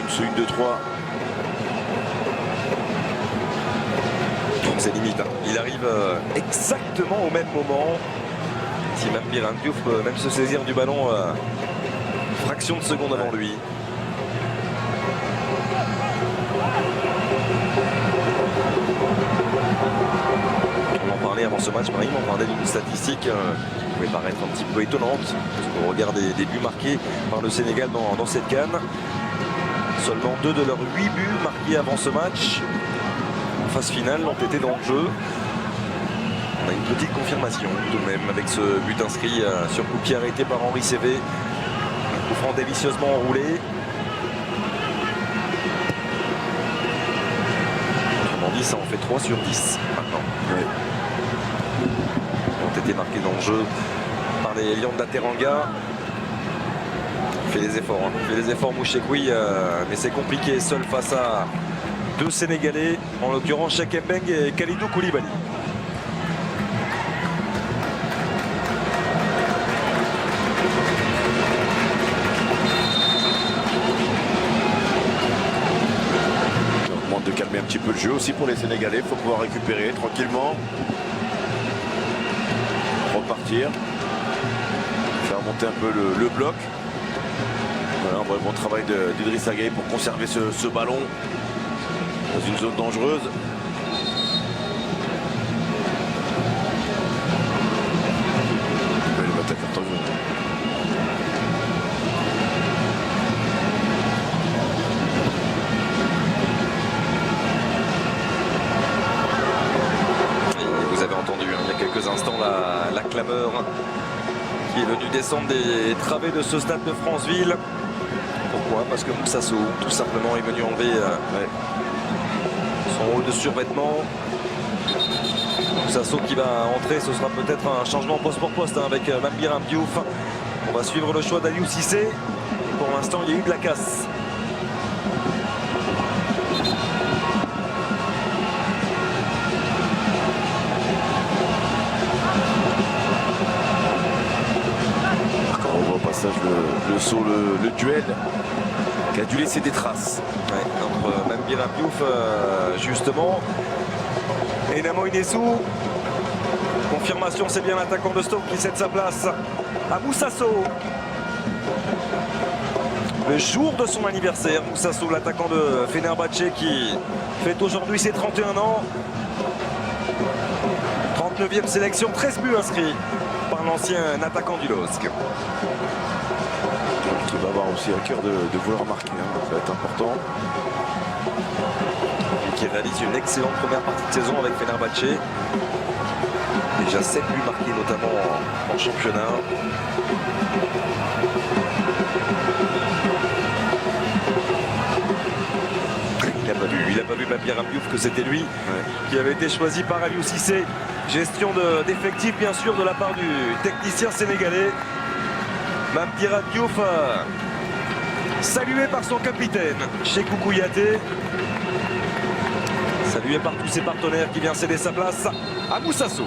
C'est limite. Il arrive exactement au même moment. Si Mambiram Diouf peut même se saisir du ballon fraction de seconde avant lui. parlait avant ce match, Brahim, on parlait d'une statistique qui pouvait paraître un petit peu étonnante, parce qu'on regarde des buts marqués par le Sénégal dans cette CAN. Seulement 2 de leurs 8 buts marqués avant ce match, en phase finale, ont été dans le jeu. On a une petite confirmation tout de même avec ce but inscrit sur coup de pied arrêté par Henri Cévé. Un coup franc délicieusement enroulé. Autrement dit, ça en fait 3 sur 10 maintenant. Oui. Ont été marqués dans le jeu par les Lions de la Teranga. Il fait des efforts, hein. Il fait des efforts Mouchekoui, mais c'est compliqué seul face à 2 Sénégalais, en l'occurrence Cheikh Mbeng et Khalidou Koulibaly. De calmer un petit peu le jeu aussi pour les Sénégalais. Il faut pouvoir récupérer tranquillement, repartir, faire monter un peu le bloc. Voilà, un vrai bon travail d'Idriss Gueye pour conserver ce ballon dans une zone dangereuse. Il va attaquer en temps de jeu. Instants la clameur qui est venue descendre des travées de ce stade de Franceville. Pourquoi? Parce que Moussasso tout simplement est venu enlever son haut de survêtement. Moussasso qui va entrer, ce sera peut-être un changement poste pour poste avec Mame Biram Diouf. On va suivre le choix d'Aliou Cissé. Pour l'instant il y a eu de la casse. Le saut, le duel qui a dû laisser des traces. Ouais, entre Mame Biram Diouf justement et Namo Inessou. Confirmation, c'est bien l'attaquant de Stoke qui cède sa place à Moussasso. Le jour de son anniversaire, Moussasso, l'attaquant de Fenerbahçe qui fête aujourd'hui ses 31 ans. 39e sélection, 13 buts inscrits par l'ancien attaquant du LOSC. Qui va avoir aussi à cœur de vouloir marquer, hein. Ça va être important. Et qui réalise une excellente première partie de saison avec Fenerbahçe. Déjà 7 buts marqués notamment en championnat. Il n'a pas vu Mame Biram Diouf que c'était lui qui avait été choisi par Aliou Cissé. Gestion d'effectifs bien sûr de la part du technicien sénégalais. Mame Biram Diouf salué par son capitaine Cheikhou Kouyaté, salué par tous ses partenaires qui vient céder sa place à Moussasso.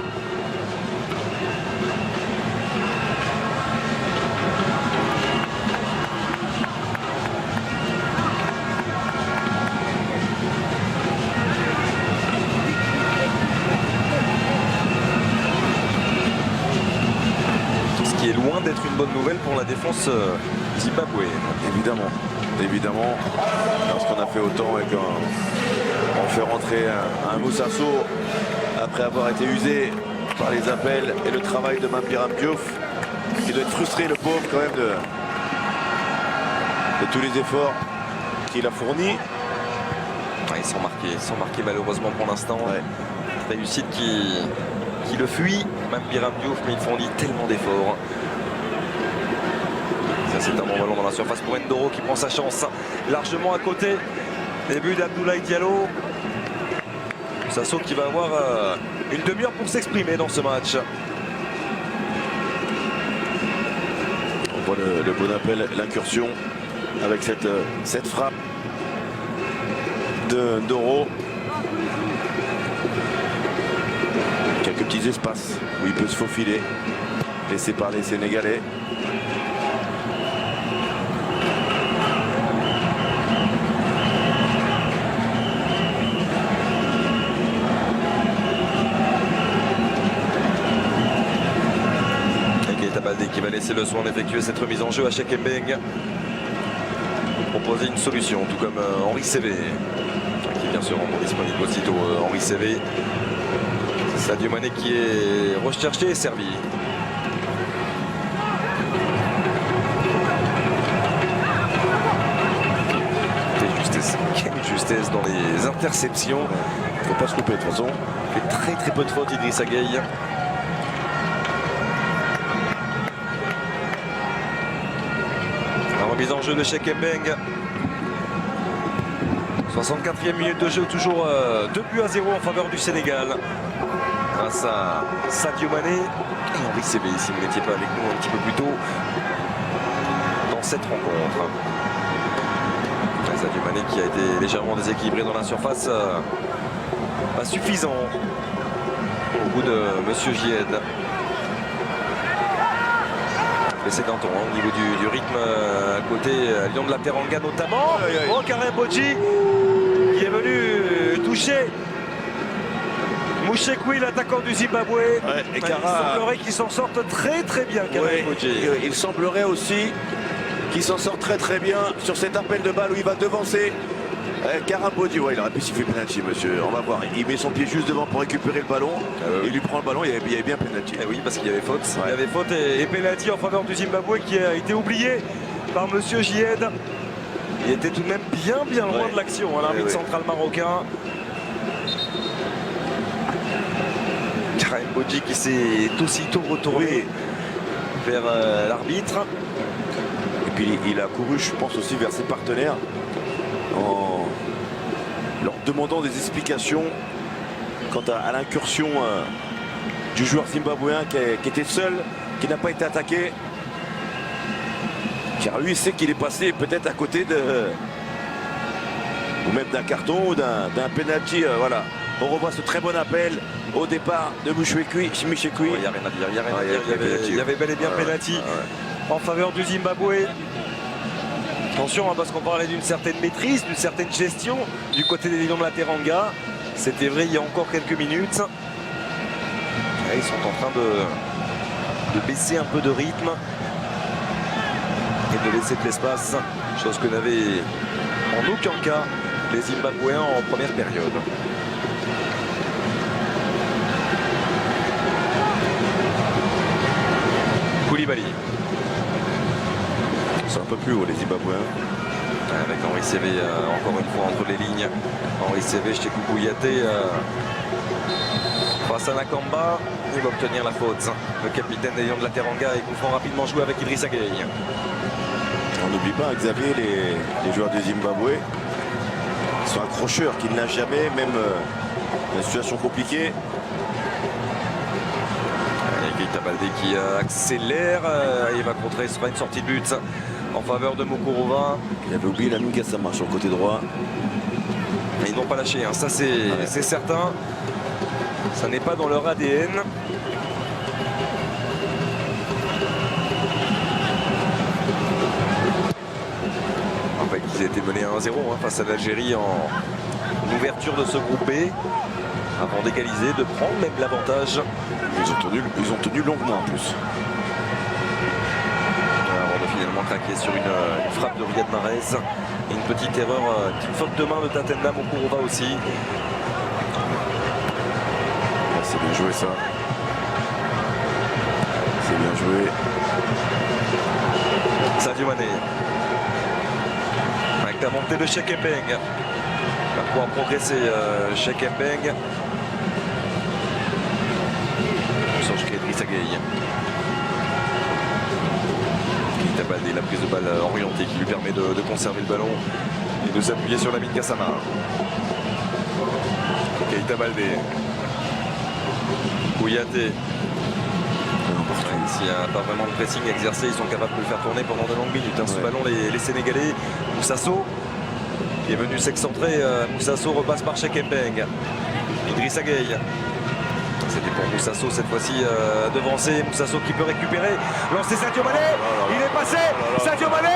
D'être une bonne nouvelle pour la défense zimbabwéenne. Évidemment, lorsqu'on a fait autant et qu'on fait rentrer un Moussasso après avoir été usé par les appels et le travail de Mame Biram Diouf, qui doit être frustré, le pauvre, quand même, de tous les efforts qu'il a fournis. Ouais, ils sont marqués malheureusement pour l'instant. Ouais. Réussite qui le fuit, Mame Biram Diouf, mais ils fournit tellement d'efforts. C'est un bon ballon dans la surface pour Ndoro qui prend sa chance largement à côté. Début d'Abdoulaye Diallo. Moussasso qui va avoir une demi-heure pour s'exprimer dans ce match. On voit le bon appel, l'incursion avec cette frappe de Ndoro. Quelques petits espaces où il peut se faufiler, laissé par les Sénégalais. Qui va laisser le soin d'effectuer cette remise en jeu à Cheikh Mbeng. Proposer une solution, tout comme Henri Cévé, qui bien sûr rend disponible aussitôt Henri Cévé. Sadio Mané qui est recherché et servi. Quelle justesse dans les interceptions. Faut pas se couper de toute façon. Il fait très peu de fautes, Idrissa Gueye. La remise en jeu de Cheikh Mbeng. 64e minute de jeu, toujours 2-0 en faveur du Sénégal. Grâce à Sadio Mané et Henri Saivet, si vous n'étiez pas avec nous un petit peu plus tôt dans cette rencontre. Sadio Mané qui a été légèrement déséquilibré dans la surface, pas suffisant au goût de Monsieur Gied. Laissé d'un ton au niveau du rythme à côté, Lion de la Teranga notamment. Oh, Karim Bodji qui est venu toucher Mouchekwi, l'attaquant du Zimbabwe. Et il semblerait qu'il s'en sorte très bien, Karim Bodji. Il semblerait aussi qu'il s'en sort très bien sur cet appel de balle où il va devancer Karim Bodji. Ouais, il aurait pu siffler penalty, monsieur. On va voir. Il met son pied juste devant pour récupérer le ballon. Il lui prend le ballon, il y avait bien penalty. Oui, parce qu'il y avait faute. Il y avait faute et penalty en faveur du Zimbabwe qui a été oublié par monsieur Gied. Il était tout de même bien loin de l'action, l'arbitre central marocain. Karim Bodji qui s'est aussitôt retourné vers l'arbitre. Et puis il a couru, je pense, aussi vers ses partenaires en leur demandant des explications quant à l'incursion du joueur zimbabwéen qui était seul, qui n'a pas été attaqué. Car lui, il sait qu'il est passé peut-être à côté de... ou même d'un carton ou d'un penalty. Voilà. On revoit ce très bon appel au départ de Mouchekwi. Il n'y a rien à dire. Il y avait bel et bien penalty en faveur du Zimbabwe. Attention, parce qu'on parlait d'une certaine maîtrise, d'une certaine gestion du côté des Lions de la Teranga. C'était vrai il y a encore quelques minutes. Et ils sont en train de baisser un peu de rythme et de laisser de l'espace, chose que n'avaient en aucun cas les Zimbabwéens en première période. Koulibaly. C'est un peu plus haut les Zimbabwéens. Avec Henri Saivet encore une fois entre les lignes. Henri Saivet, Cheikhou Kouyaté face à Nakamba. Il va obtenir la faute. Le capitaine des Lions de la Teranga et coup franc rapidement joué avec Idrissa Gueye. On n'oublie pas, Xavier, les joueurs du Zimbabwe sont accrocheurs, qu'ils n'ont jamais, même dans une situation compliquée. Keita Baldé qui accélère. Il va contrer, ce sera une sortie de but en faveur de Mokurova. Il avait oublié la Gassama sur le côté droit. Mais ils n'ont pas lâché, ça c'est certain. Ça n'est pas dans leur ADN. En fait, ils étaient menés à 1-0 face à l'Algérie en ouverture de ce groupe B. Avant d'égaliser, de prendre même l'avantage. Ils ont tenu longuement en plus. Avant de finalement craquer sur une frappe de Riyad Mahrez. Et une petite erreur, une petite faute de main de Tatenda Mokurova aussi. C'est bien joué ça. C'est bien joué. Sadio Mané. Avec la montée de Cheikh Mbeng. Va pouvoir progresser Cheikh Mbeng. Idrissa Gueye. Keita Baldé, la prise de balle orientée qui lui permet de conserver le ballon et de s'appuyer sur Lamine Gassama. Keita Baldé. Kouyaté. Ici, pas vraiment de pressing exercé, ils sont capables de le faire tourner pendant de longues minutes. Ce ballon, les Sénégalais, Moussasso qui est venu s'excentrer. Moussasso repasse par Cheikh Mbeng. Idrissa Gueye. C'était pour Moussasso cette fois-ci devancé. Moussasso qui peut récupérer. Lancer Sadio Mané. Il est passé. Sadio Mané.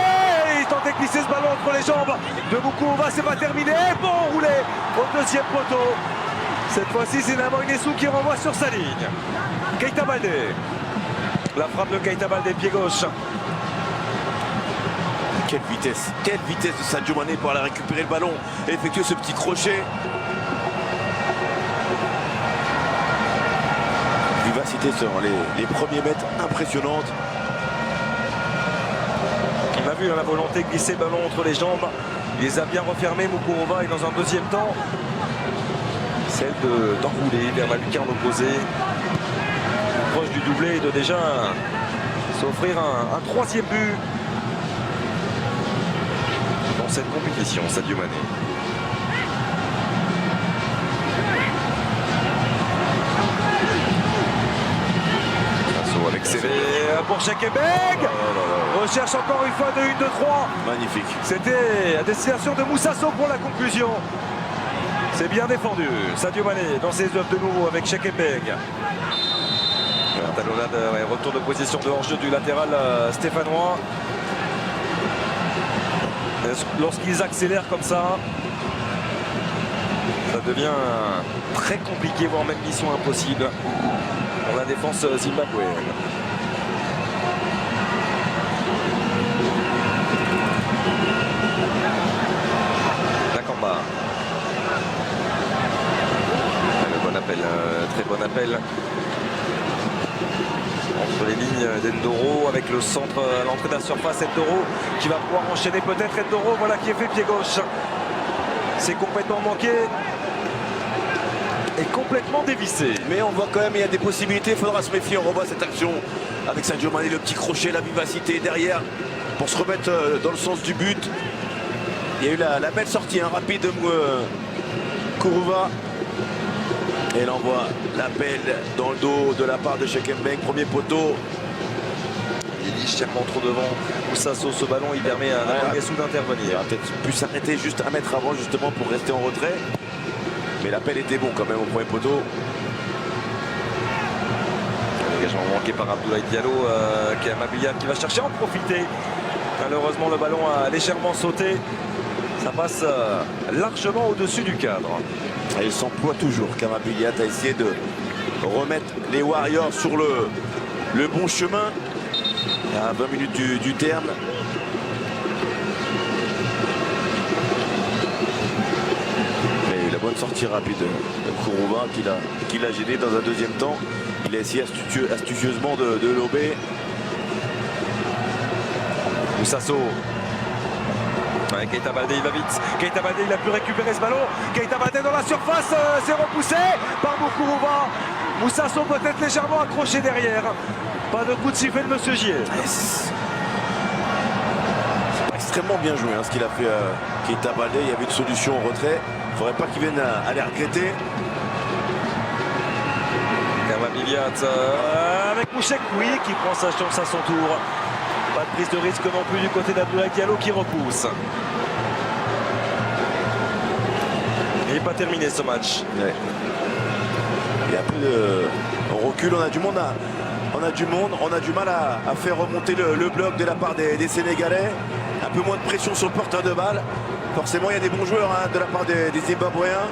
Il tentait de glisser ce ballon entre les jambes de Moukouova. C'est pas terminé. Bon roulé au deuxième poteau. Cette fois-ci, c'est Namoy Nessou qui renvoie sur sa ligne. Keita Baldé. La frappe de Keita Baldé, pied gauche. Quelle vitesse de Sadio Mané pour aller récupérer le ballon et effectuer ce petit crochet. l'intensité sur les premiers mètres impressionnante. On a vu la volonté de glisser le ballon entre les jambes. Il les a bien refermés, Mukurova, et dans un deuxième temps, celle d'enrouler vers la lucarne opposée, proche du doublé et de déjà s'offrir un troisième but dans cette compétition, Sadio Mané. Avec CV pour Chekebeng. Recherche encore une fois de 1, 2, 3. Magnifique. C'était à destination de Moussasso pour la conclusion. C'est bien défendu. Sadio Mané dans ses œuvres de nouveau avec Chekebeng. Talonnade, retour de position de hors-jeu du latéral stéphanois. Lorsqu'ils accélèrent comme ça, ça devient très compliqué, voire même mission impossible pour la défense zimbabwéenne. Nakamba. Le bon appel, très bon appel. Entre les lignes d'Endoro avec le centre à l'entrée de la surface, Endoro qui va pouvoir enchaîner peut-être. Endoro, voilà qui est fait pied gauche. C'est complètement manqué et complètement dévissé. Mais on voit quand même il y a des possibilités, il faudra se méfier. On revoit cette action avec Sadio Mané, le petit crochet, la vivacité derrière pour se remettre dans le sens du but. Il y a eu la belle sortie rapide de Mukurova. Et elle envoie l'appel dans le dos de la part de Chekebeng, premier poteau. Il est légèrement trop devant. Moussasso, ce ballon, il permet à Nagassou d'intervenir. Il aurait peut-être pu s'arrêter juste un mètre avant justement pour rester en retrait. Mais l'appel était bon quand même au premier poteau. L'engagement manqué par Abdoulaye Diallo, Kamabiyat qui va chercher à en profiter. Malheureusement, le ballon a légèrement sauté. Ça passe largement au-dessus du cadre. Et il s'emploie toujours, Kamabiyat, a essayé de remettre les Warriors sur le bon chemin. À 20 minutes du terme. Et la bonne sortie rapide de Mukurova qui l'a gêné dans un deuxième temps. Il a essayé astucieusement de lober. Moussasso. Ouais, Keita Baldé, il va vite. Keita Baldé, il a pu récupérer ce ballon. Keita Baldé dans la surface, c'est repoussé par Mukurova. Moussasso peut-être légèrement accroché derrière. Pas de coup de sifflet de Monsieur Gier. C'est extrêmement bien joué ce qu'il a fait Keita Baldé. Il y avait une solution au retrait. Il ne faudrait pas qu'il vienne à les regretter. Kamabiyat avec Mouchekwi qui prend sa chance à son tour. Pas de prise de risque non plus du côté d'Abdoulaye Diallo qui repousse. Il n'est pas terminé ce match. Ouais. Il y a un peu de recul, on a du monde, on a du mal à faire remonter le bloc de la part des Sénégalais. Un peu moins de pression sur le porteur de balle. Forcément, il y a des bons joueurs de la part des Zimbabwéens.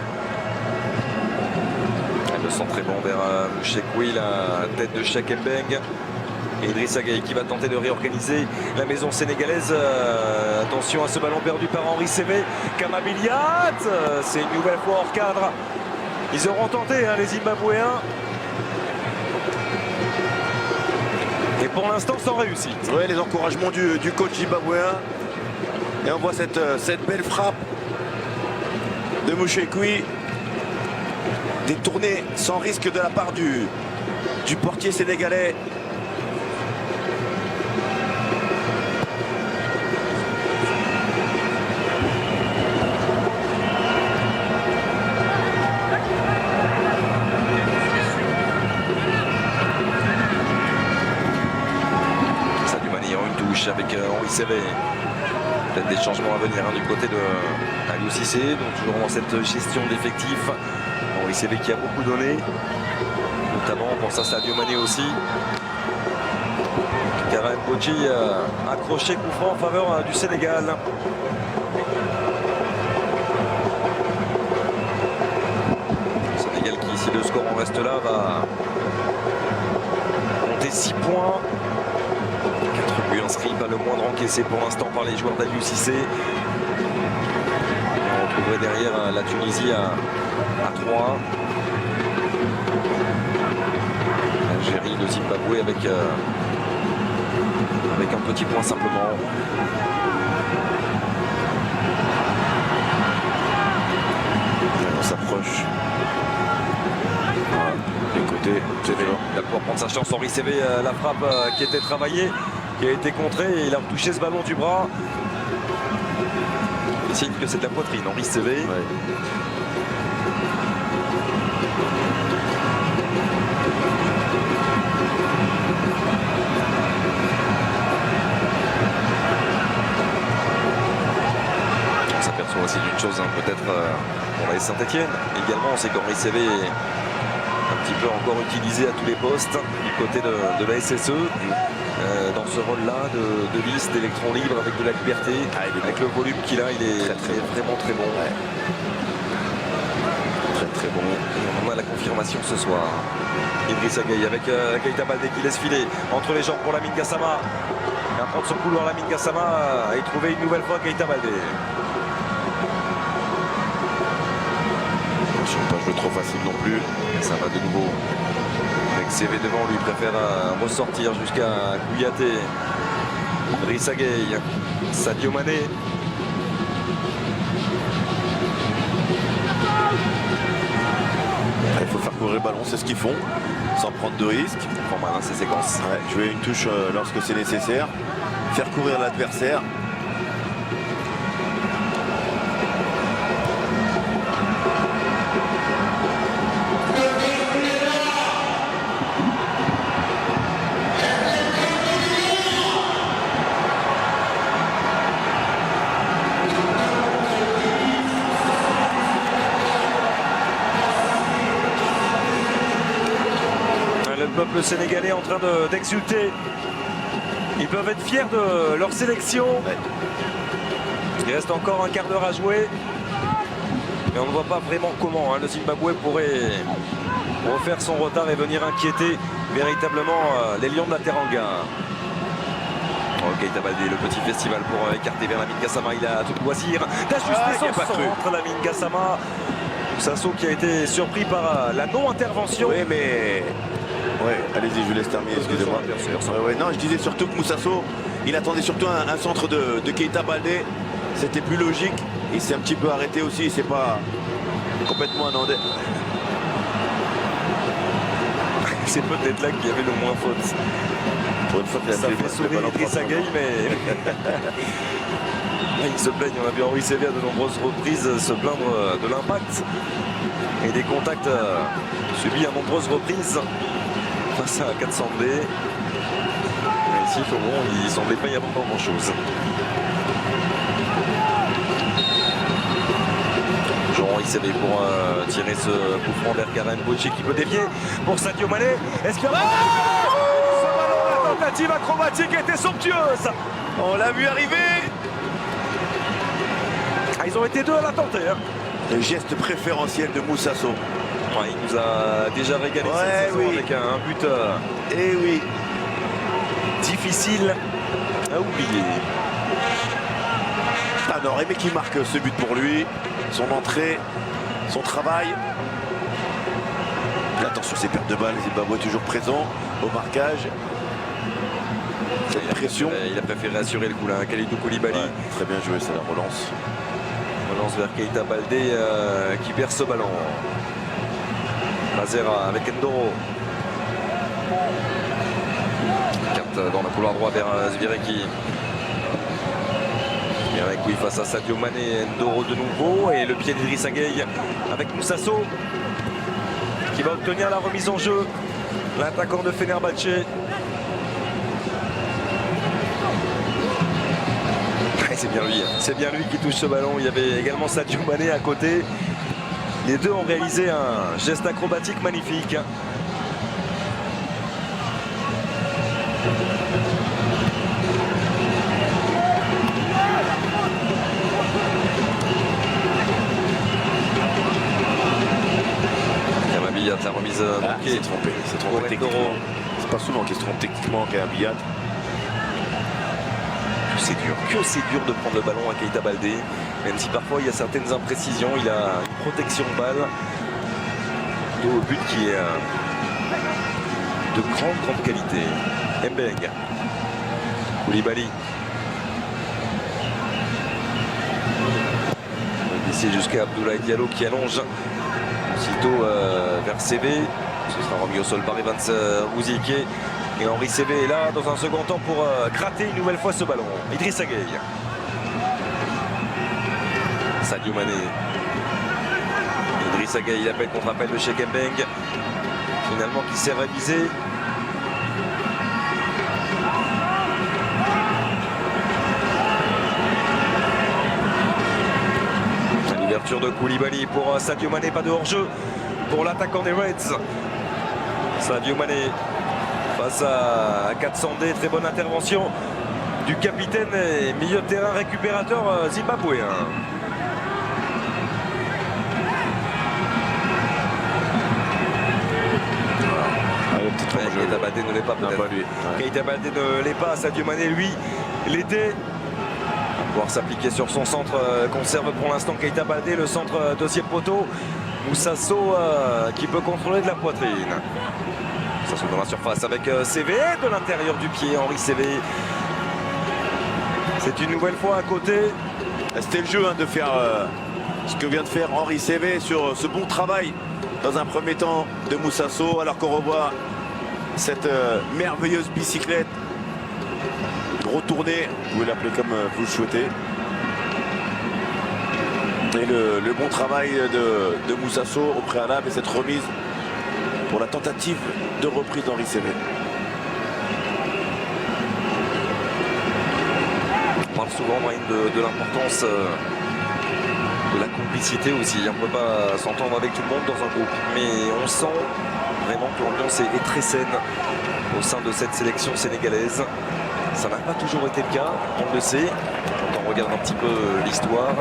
Le centre est bon vers Mouchekwi, la tête de Chekebeng. Et Idrissa Gueye qui va tenter de réorganiser la maison sénégalaise. Attention à ce ballon perdu par Henri Sévé. Kamabiyat, c'est une nouvelle fois hors cadre. Ils auront tenté les Zimbabwéens. Et pour l'instant sans réussite. Oui, les encouragements du coach zimbabwéen. Et on voit cette belle frappe de Mouchekwi. Détournée sans risque de la part du portier sénégalais. Avec Henri Sévé. Peut-être des changements à venir du côté de Aliou Cissé, donc toujours dans cette gestion d'effectifs. Henri Sévé qui a beaucoup donné, notamment on pense à Sadio Mané aussi. Karim Bodji accroché coup franc en faveur du Sénégal. Le Sénégal qui, si le score en reste là, va compter 6 points. Inscrit, pas le moindre encaissé pour l'instant par les joueurs d'Aliou Cissé. On retrouverait derrière la Tunisie à 3. de Zimbabwe avec un petit point simplement. On s'approche. Du côté, Il va pouvoir prendre sa chance. Henri Cévé, la frappe qui était travaillée, qui a été contrée et il a retouché ce ballon du bras. Il signe que c'est de la poitrine, Henri Cévé. Ouais. On s'aperçoit aussi d'une chose, hein, peut-être pour la Saint-Etienne. Également, c'est qu'Henri Cévé est un petit peu encore utilisé à tous les postes du côté de la SSE. Dans ce rôle-là de liste, d'électron libre avec de la liberté, avec le volume qu'il a, il est vraiment très bon. Ouais. Très bon. On a la confirmation ce soir. Idrissa Gueye avec Keita Baldé qui laisse filer entre les jambes pour Lamine Gassama. Il va prendre son couloir Lamine Gassama et trouver une nouvelle fois Keita Baldé. Attention, pas jouer trop facile non plus. Ça va de nouveau. Avec CV devant lui, préfère ressortir jusqu'à Kouyaté. Idrissa Gueye, Sadio Mané. Il faut faire courir le ballon, c'est ce qu'ils font, sans prendre de risques. Prends mal ces séquences. Ouais, jouer une touche lorsque c'est nécessaire, faire courir l'adversaire. Le peuple sénégalais en train d'exulter. Ils peuvent être fiers de leur sélection. Ouais. Il reste encore un quart d'heure à jouer. Mais on ne voit pas vraiment comment le Zimbabwe pourrait refaire son retard et venir inquiéter véritablement les Lions de la Teranga. Keita Baldé, le petit festival pour écarter vers Lamine Gassama. Il a tout le loisir d'ajuster son centre. Lamine Gassama. Sasso qui a été surpris par la non-intervention. Oui, mais... Ouais, allez-y, je vous laisse terminer, excusez-moi. Non, je disais surtout que Moussasso, il attendait surtout un centre de Keita Baldé. C'était plus logique. Il s'est un petit peu arrêté aussi, il s'est pas complètement anandé. C'est peut-être là qu'il y avait le moins faute. Pour une fois qu'il a Ça fait sourire Idrissa Gueye, mais il se plaigne. On a vu Henri Cévé à de nombreuses reprises se plaindre de l'impact et des contacts subis à nombreuses reprises face à Katsandé. Mais ici, il ne semblait pas y avoir grand-chose. Henri Cévé pour tirer ce coup franc vers Karen Bouchi qui peut dévier pour Sadio Mané. Est-ce qu'il y a ce ballon, la tentative acrobatique était somptueuse. On l'a vu arriver. Ils ont été deux à la tenter. Le geste préférentiel de Moussasso. Ouais, il nous a déjà régalé cette saison avec un but oui. difficile à oublier. On aurait aimé qu'il marque ce but pour lui. Son entrée, son travail. Attention, ces pertes de balles, Zimbabwe toujours présent au marquage. Cette pression. Il a préféré assurer le coup là, Kalidou Koulibaly. Ouais, très bien joué, c'est la relance. Relance vers Keita Baldé qui perd ce ballon. Mazera avec Ndoro. Carte dans le couloir droit vers Zvireki. Avec oui face à Sadio Mané, Ndoro de nouveau et le pied d'Idrissa Gueye avec Moussasso qui va obtenir la remise en jeu. L'attaquant de Fenerbahçe. C'est bien lui qui touche ce ballon. Il y avait également Sadio Mané à côté. Les deux ont réalisé un geste acrobatique magnifique. La remise il s'est trompé, techniquement. C'est pas souvent qu'il se trompe techniquement qu'à Abiyat. Que c'est dur de prendre le ballon à Keita Baldé, même si parfois il y a certaines imprécisions. Il a une protection de balle au but qui est de grande qualité. Mbeng, Koulibaly. Ici jusqu'à Abdoulaye Diallo qui allonge aussitôt vers CV. Ce sera remis au sol par Evans Rouziké. Et Henri CV est là dans un second temps pour gratter une nouvelle fois ce ballon. Idrissa Gueye. Sadio Mané. Idrissa Gueye, il appelle contre appel de Cheikh Mbeng. Finalement qui s'est révisé. L'ouverture de Koulibaly pour Sadio Mané, pas de hors-jeu pour l'attaquant des Reds. Sadio Mané face à Katsandé, très bonne intervention du capitaine et milieu de terrain récupérateur zimbabwéen. Keita Baldé ne l'est pas peut-être. Keita Baldé ne l'est pas, Sadio Mané lui l'était. Pouvoir s'appliquer sur son centre, conserve pour l'instant Keita Baldé, le centre deuxième poteau. Moussasso qui peut contrôler de la poitrine. Ça se dans la surface avec CV de l'intérieur du pied, Henri CV. C'est une nouvelle fois à côté. C'était le jeu de faire ce que vient de faire Henri CV sur ce bon travail dans un premier temps de Moussasso, alors qu'on revoit cette merveilleuse bicyclette retournée, vous pouvez l'appeler comme vous le souhaitez. Et le bon travail de Moussasso au préalable et cette remise pour la tentative de reprise d'Henri CV. On parle souvent de l'importance de la complicité aussi. On ne peut pas s'entendre avec tout le monde dans un groupe, mais on sent vraiment que l'ambiance est très saine au sein de cette sélection sénégalaise. Ça n'a pas toujours été le cas, on le sait, quand on regarde un petit peu l'histoire.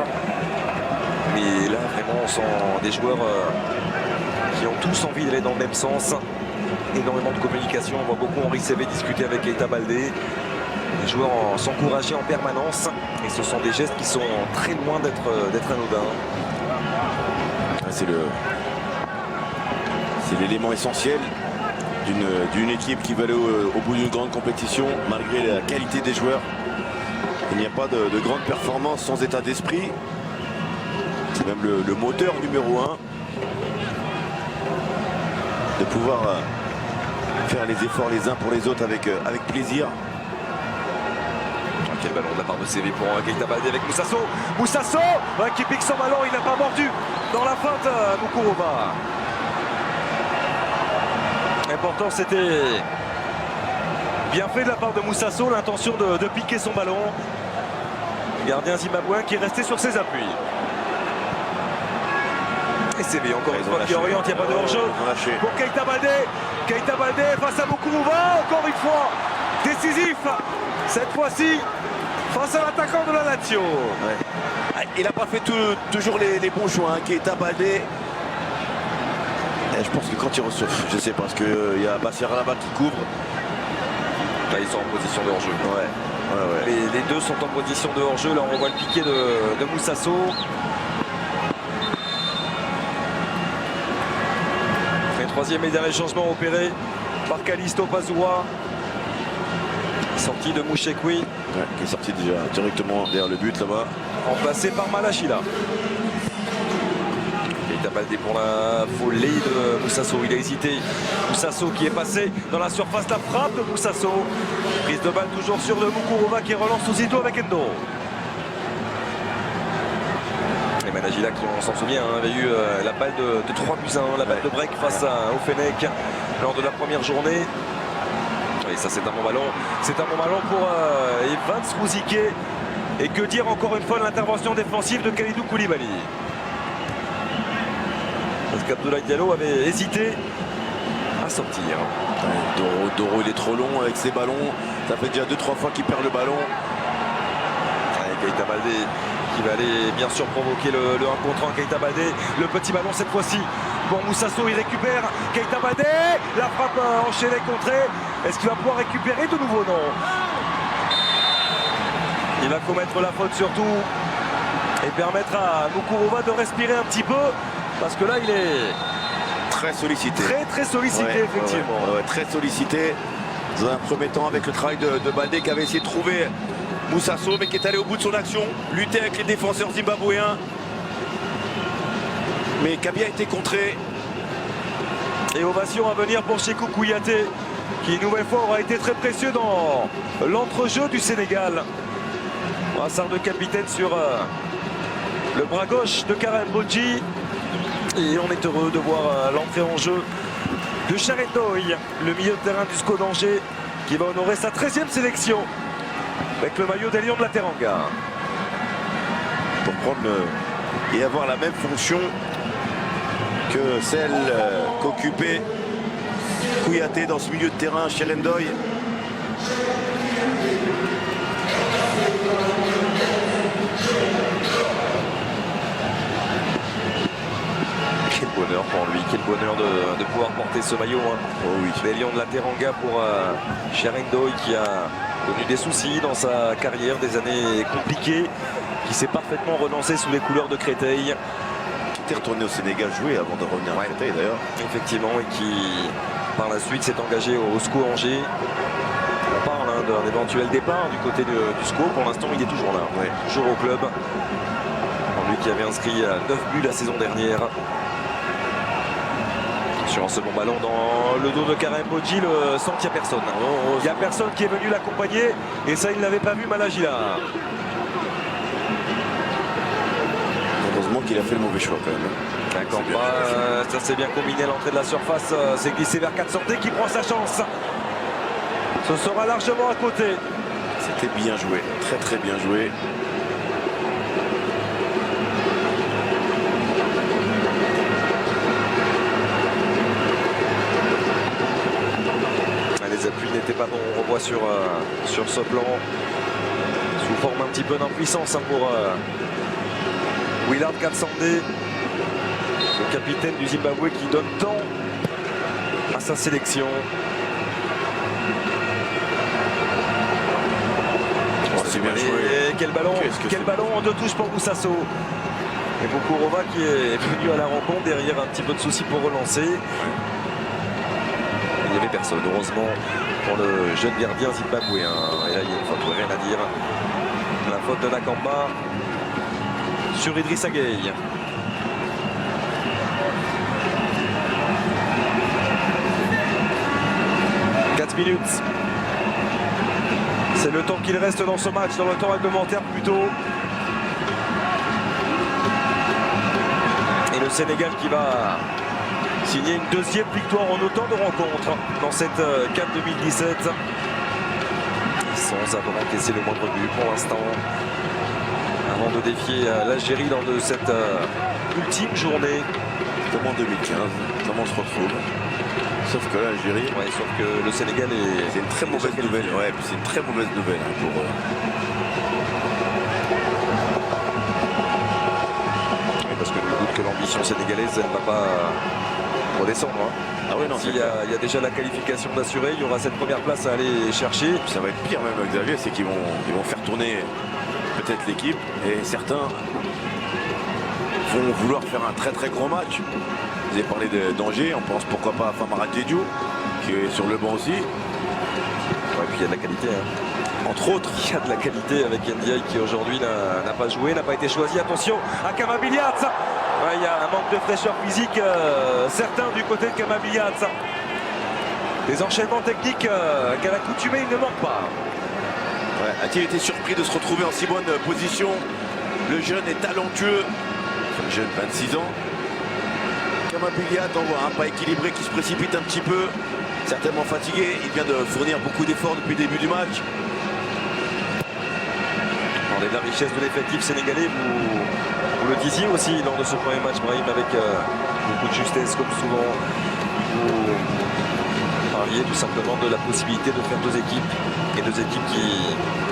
Mais là, vraiment, on sent des joueurs qui ont tous envie d'aller dans le même sens. Énormément de communication. On voit beaucoup Henri CV discuter avec Keita Baldé. Les joueurs s'encourager en permanence. Et ce sont des gestes qui sont très loin d'être anodins. C'est l'élément essentiel d'une équipe qui veut aller au bout d'une grande compétition, malgré la qualité des joueurs. Il n'y a pas de grande performance sans état d'esprit. C'est même le moteur numéro 1 de pouvoir faire les efforts les uns pour les autres avec plaisir. Quel ballon de la part de CV pour Keita Baldé avec Moussasso. Moussasso qui pique son ballon, il n'a pas mordu dans la feinte Moukourova. L'important c'était bien fait de la part de Moussasso, l'intention de piquer son ballon. Gardien zimbabwéen qui est resté sur ses appuis. Et CV encore une fois qui oriente, il n'y a pas de hors-jeu pour Keita Baldé. Keita Baldé face à Moukourova, encore une fois décisif, cette fois-ci face à l'attaquant de la Lazio. Ouais. Il n'a pas fait toujours les bons choix, Keita Baldé. Et je pense que quand il reçoit, je sais parce qu'il y a Bassir là-bas qui couvre. Là, ils sont en position de hors-jeu. Ouais. Les deux sont en position de hors-jeu. Là, on voit le piqué de Moussasso. Troisième et dernier changement opéré par Callisto Pazoua. Sortie de Mouchekwi. Ouais, qui est sorti déjà directement derrière le but là-bas. Remplacé par Malachila. Keita Baldé pour la folie de Moussasso. Il a hésité. Moussasso qui est passé dans la surface. La frappe de Moussasso. Prise de balle toujours sur le Moukourova qui relance aussitôt avec Endo. Et Managila qui, on s'en souvient, avait eu la balle de 3-1, la balle de break face au Fennec lors de la première journée. Et ça c'est un bon ballon. C'est un bon ballon pour Evans Rouziké. Et que dire encore une fois de l'intervention défensive de Kalidou Koulibaly. Parce qu'Abdoulaye Diallo avait hésité à sortir. Doro il est trop long avec ses ballons. Ça fait déjà 2-3 fois qu'il perd le ballon. Keita Baldé qui va aller bien sûr provoquer le 1 contre 1. Keita Baldé, le petit ballon cette fois-ci pour Moussasso, il récupère Keita Baldé, la frappe enchaînée contrée. Est-ce qu'il va pouvoir récupérer de nouveau? Non. Il va commettre la faute surtout et permettre à Moukourova de respirer un petit peu parce que là il est Très sollicité. Très sollicité, effectivement. Très sollicité. Dans un premier temps, avec le travail de Baldé qui avait essayé de trouver Moussasso, mais qui est allé au bout de son action, lutter avec les défenseurs zimbabwéens. Mais qui a bien été contré. Et ovation à venir pour Sékou Kouyaté, qui une nouvelle fois aura été très précieux dans l'entrejeu du Sénégal. Brassard de capitaine sur le bras gauche de Karim Bodji. Et on est heureux de voir l'entrée en jeu de Charendoy, le milieu de terrain du SCO d'Angers, qui va honorer sa 13e sélection avec le maillot des Lions de la Teranga. Pour prendre et avoir la même fonction que celle qu'occupait Kouyaté dans ce milieu de terrain, Charendoy. Quel bonheur pour lui, quel bonheur de pouvoir porter ce maillot. Hein. Oh oui. Les Lions de la Teranga pour Charendoy, qui a connu des soucis dans sa carrière, des années compliquées, qui s'est parfaitement relancé sous les couleurs de Créteil. Qui est retourné au Sénégal jouer avant de revenir à Créteil d'ailleurs. Effectivement, et qui par la suite s'est engagé au SCO Angers. On parle d'un éventuel départ du côté du SCO. Pour l'instant, il est toujours là, toujours au club. Lui qui avait inscrit 9 buts la saison dernière. Sur un second ballon dans le dos de Karim Bodji, le centre, il n'y a personne. Il n'y a personne qui est venu l'accompagner, et ça, il ne l'avait pas vu, Malagila. Heureusement qu'il a fait le mauvais choix quand même. D'accord, ça s'est bien combiné à l'entrée de la surface. C'est glissé vers Katsanté qui prend sa chance. Ce sera largement à côté. C'était bien joué, très bien joué. Les appuis n'étaient pas bons, on revoit sur ce plan, sous forme un petit peu d'impuissance pour Willard Katsandé, le capitaine du Zimbabwe, qui donne tant à sa sélection. C'est bien joué. Et quel ballon en 2 touches pour Moussasso. Et Bokourova qui est venu à la rencontre derrière un petit peu de soucis pour relancer. Il n'y avait personne, heureusement, pour le jeune gardien zimbabwéen. Et là, il y a une faute, rien à dire. La faute de Nakamba sur Idrissa Gueye. « 4 minutes. C'est le temps qu'il reste dans ce match, dans le temps réglementaire plutôt. Et le Sénégal qui va signer une 2e victoire en autant de rencontres dans cette CAN 2017. Sans avoir encaissé le moindre but pour l'instant. Avant de défier l'Algérie lors de cette ultime journée. Comme en 2015, comment on se retrouve. Sauf que l'Algérie. Ouais, sauf que le Sénégal est. C'est une très mauvaise nouvelle. Ouais, c'est une très mauvaise nouvelle pour eux. Oui, parce que je doute que l'ambition sénégalaise, elle ne va pas redescendre. Hein. Ah oui, non, il y a déjà la qualification d'assurée, il y aura cette première place à aller chercher. Ça va être pire même, Xavier, c'est qu'ils vont faire tourner peut-être l'équipe. Et certains vont vouloir faire un très gros match. Vous avez parlé d'Angers, on pense pourquoi pas à Famara Diédhiou, qui est sur le banc aussi. Ouais, puis il y a de la qualité. Hein. Entre autres. Il y a de la qualité avec Ndiaye qui aujourd'hui n'a pas joué, n'a pas été choisi. Attention à Kamabiliat. Ouais, il y a un manque de fraîcheur physique certain du côté de Kamabiliat. Les enchaînements techniques qu'à l'accoutumée, il ne manque pas. Ouais, a-t-il été surpris de se retrouver en si bonne position? Le jeune est talentueux. Le jeune, 26 ans. Kamabiliat envoie un pas équilibré qui se précipite un petit peu. Certainement fatigué. Il vient de fournir beaucoup d'efforts depuis le début du match. Parlez de la richesse de l'effectif sénégalais, vous le disiez aussi lors de ce premier match, Brahim, avec beaucoup de justesse comme souvent. Vous parliez tout simplement de la possibilité de faire 2 équipes, et 2 équipes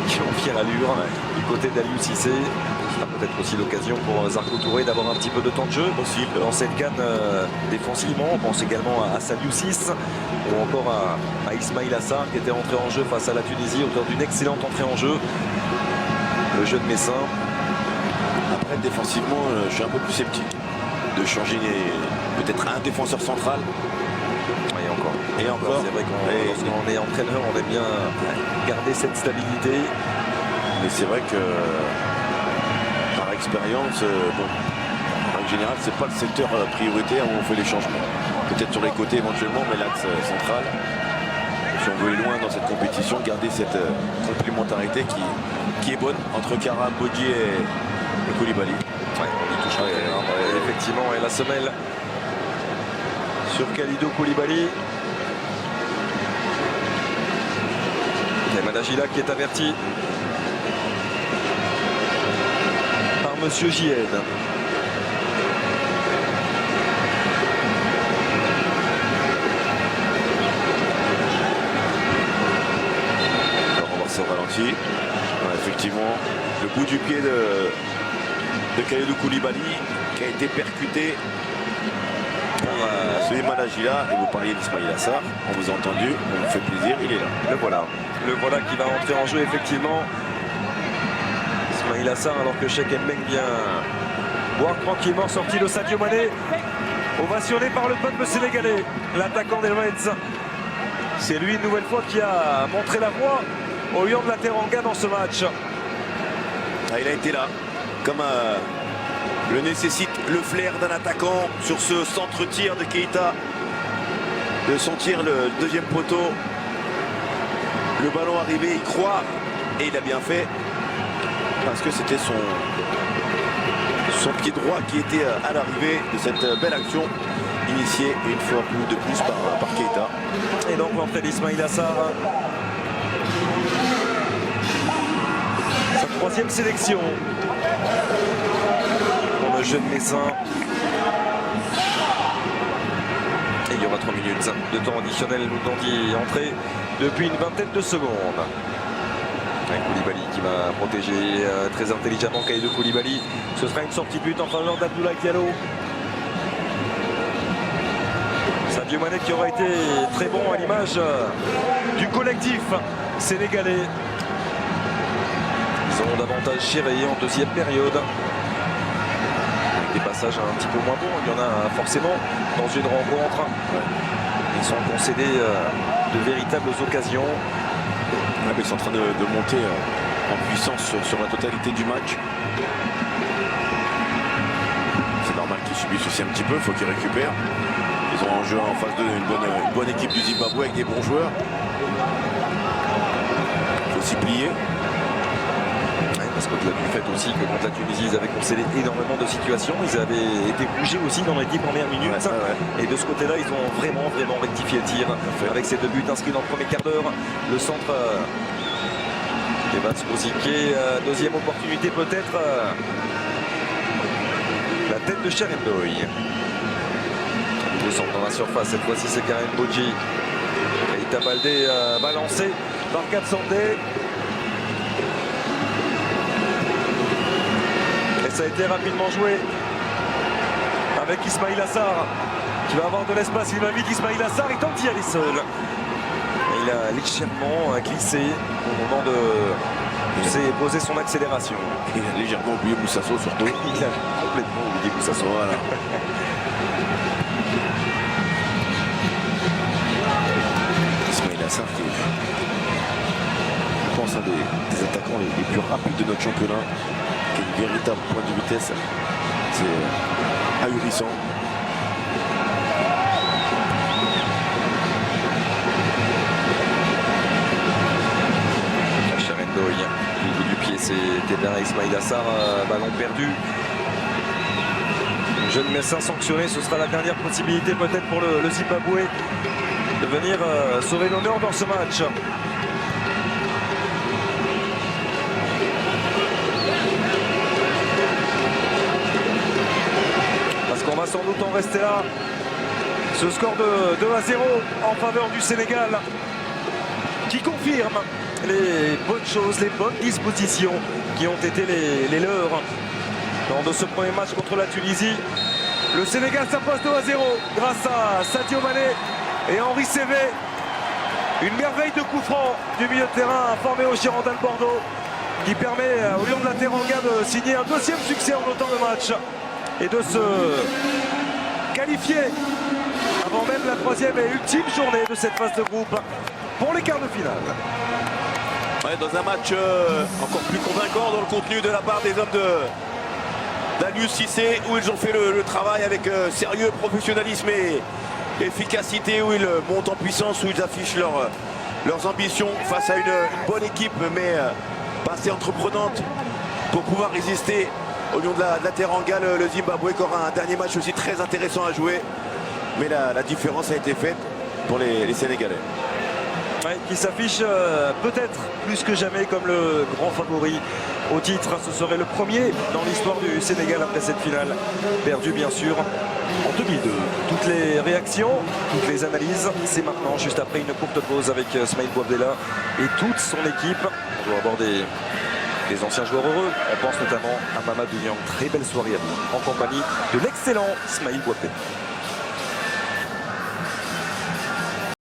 qui ont fière allure. Du côté d'Aliou Cissé, ce sera peut-être aussi l'occasion pour Zarko Touré d'avoir un petit peu de temps de jeu possible dans cette CAN défensivement. On pense également à Saliou 6 ou encore à Ismail Assar qui était entré en jeu face à la Tunisie, auteur d'une excellente entrée en jeu. Le jeune Messin. Après, défensivement, je suis un peu plus sceptique. de changer peut-être un défenseur central. Et encore. C'est vrai qu'on lorsqu'on est entraîneur, on aime bien garder cette stabilité. Mais c'est vrai que par expérience, en règle générale, c'est pas le secteur prioritaire où on fait les changements. Peut-être sur les côtés éventuellement, mais l'axe central. Si on veut aller loin dans cette compétition, garder cette complémentarité qui est bonne entre Kara, Bodji et Koulibaly. Ouais, on y touche effectivement, et la semelle sur Kalidou Koulibaly. Et Managila qui est averti par Monsieur Jied. Alors on va se ralentir. Ouais, effectivement, le bout du pied de Kalidou Koulibaly qui a été percuté par Souleymane Agila. Et vous parliez d'Ismaïla Sarr, on vous a entendu, on vous fait plaisir, il est là. Le voilà qui va entrer en jeu effectivement. Ismaïla Sarr, alors que Cheikh Mbeng vient boire tranquillement, sorti de Sadio Mané, ovationné par le peuple sénégalais, l'attaquant des Reds. C'est lui une nouvelle fois qui a montré la voie au Lion de la Teranga dans ce match. Ah, il a été là, comme le nécessite le flair d'un attaquant sur ce centre-tir de Keita, de sentir le deuxième poteau, le ballon arrivé, il croit, et il a bien fait, parce que c'était son pied droit qui était à l'arrivée de cette belle action, initiée une fois de plus par Keita. Et donc l'entrée d'Ismaïla Sarr. Sa troisième sélection pour le jeune Messin. Et il y aura 3 minutes de temps additionnel, nous l'ont dit, entrée depuis une vingtaine de secondes. Avec Koulibaly qui va protéger très intelligemment Kalidou Koulibaly. Ce sera une sortie de but en faveur d'Abdoulaye Diallo. Sadio Mané qui aura été très bon à l'image du collectif sénégalais. Ils ont davantage géré en deuxième période. Avec des passages un petit peu moins bons, il y en a forcément dans une rencontre. Ils sont concédés de véritables occasions. Ouais, ils sont en train de monter en puissance sur la totalité du match. C'est normal qu'ils subissent aussi un petit peu, il faut qu'ils récupèrent. Ils ont en jeu en face d'eux une bonne équipe du Zimbabwe avec des bons joueurs. Il faut s'y plier. Ouais, parce qu'au-delà du fait aussi que contre la Tunisie, ils avaient concédé énormément de situations. Ils avaient été bougés aussi dans les 10 premières minutes. Ouais. Et de ce côté-là, ils ont vraiment rectifié le tir. Avec ces 2 buts inscrits dans le premier quart d'heure. Le centre Evans Bozike, deuxième opportunité peut-être. La tête de Charendoy. Le centre dans la surface, cette fois-ci c'est Karim Bodji. Keita Baldé balancé par Katsandé. Et ça a été rapidement joué avec Ismaïla Sarr qui va avoir de l'espace. Il va vite, Ismaïla Sarr, il tente d'y aller seul. Et il a légèrement glissé au moment de poser son accélération. Il a légèrement oublié Boussasso surtout. Il a complètement oublié Boussasso. Voilà. Ismaïla Sarr qui est, je pense, un des attaquants les plus rapides de notre championnat, qui a une véritable pointe de vitesse. C'est ahurissant. Charendoy, au bout du pied, c'était bien Ismaïla Sarr, ballon perdu. Le jeune Messin sanctionné, ce sera la dernière possibilité peut-être pour le Zimbabwe de venir sauver l'honneur dans ce match. Parce qu'on va sans doute en rester là. Ce score de 2-0 en faveur du Sénégal qui confirme les bonnes choses, les bonnes dispositions qui ont été les leurs lors de ce premier match contre la Tunisie. Le Sénégal s'impose 2-0 grâce à Sadio Mané et Henri Sévé. Une merveille de coup franc du milieu de terrain formé au Girondins de Bordeaux qui permet au Lion de la Teranga de signer un deuxième succès en autant de matchs et de se qualifié avant même la troisième et ultime journée de cette phase de groupe pour les quarts de finale. Ouais, dans un match encore plus convaincant dans le contenu de la part des hommes d'Alius Cissé, où ils ont fait le travail avec sérieux, professionnalisme et efficacité, où ils montent en puissance, où ils affichent leurs ambitions face à une bonne équipe, mais pas assez entreprenante pour pouvoir résister au lion de la Teranga, le Zimbabwe, qui aura un dernier match aussi très intéressant à jouer. Mais la différence a été faite pour les Sénégalais. Ouais, qui s'affiche peut-être plus que jamais comme le grand favori au titre. Ce serait le premier dans l'histoire du Sénégal après cette finale, perdu bien sûr en 2002. Toutes les réactions, toutes les analyses, c'est maintenant, juste après une courte pause avec Smaïl Bouabdella et toute son équipe. On doit aborder des anciens joueurs heureux. On pense notamment à Mamadou Niang. Très belle soirée à nous, en compagnie de l'excellent Smaïl Bouabdella.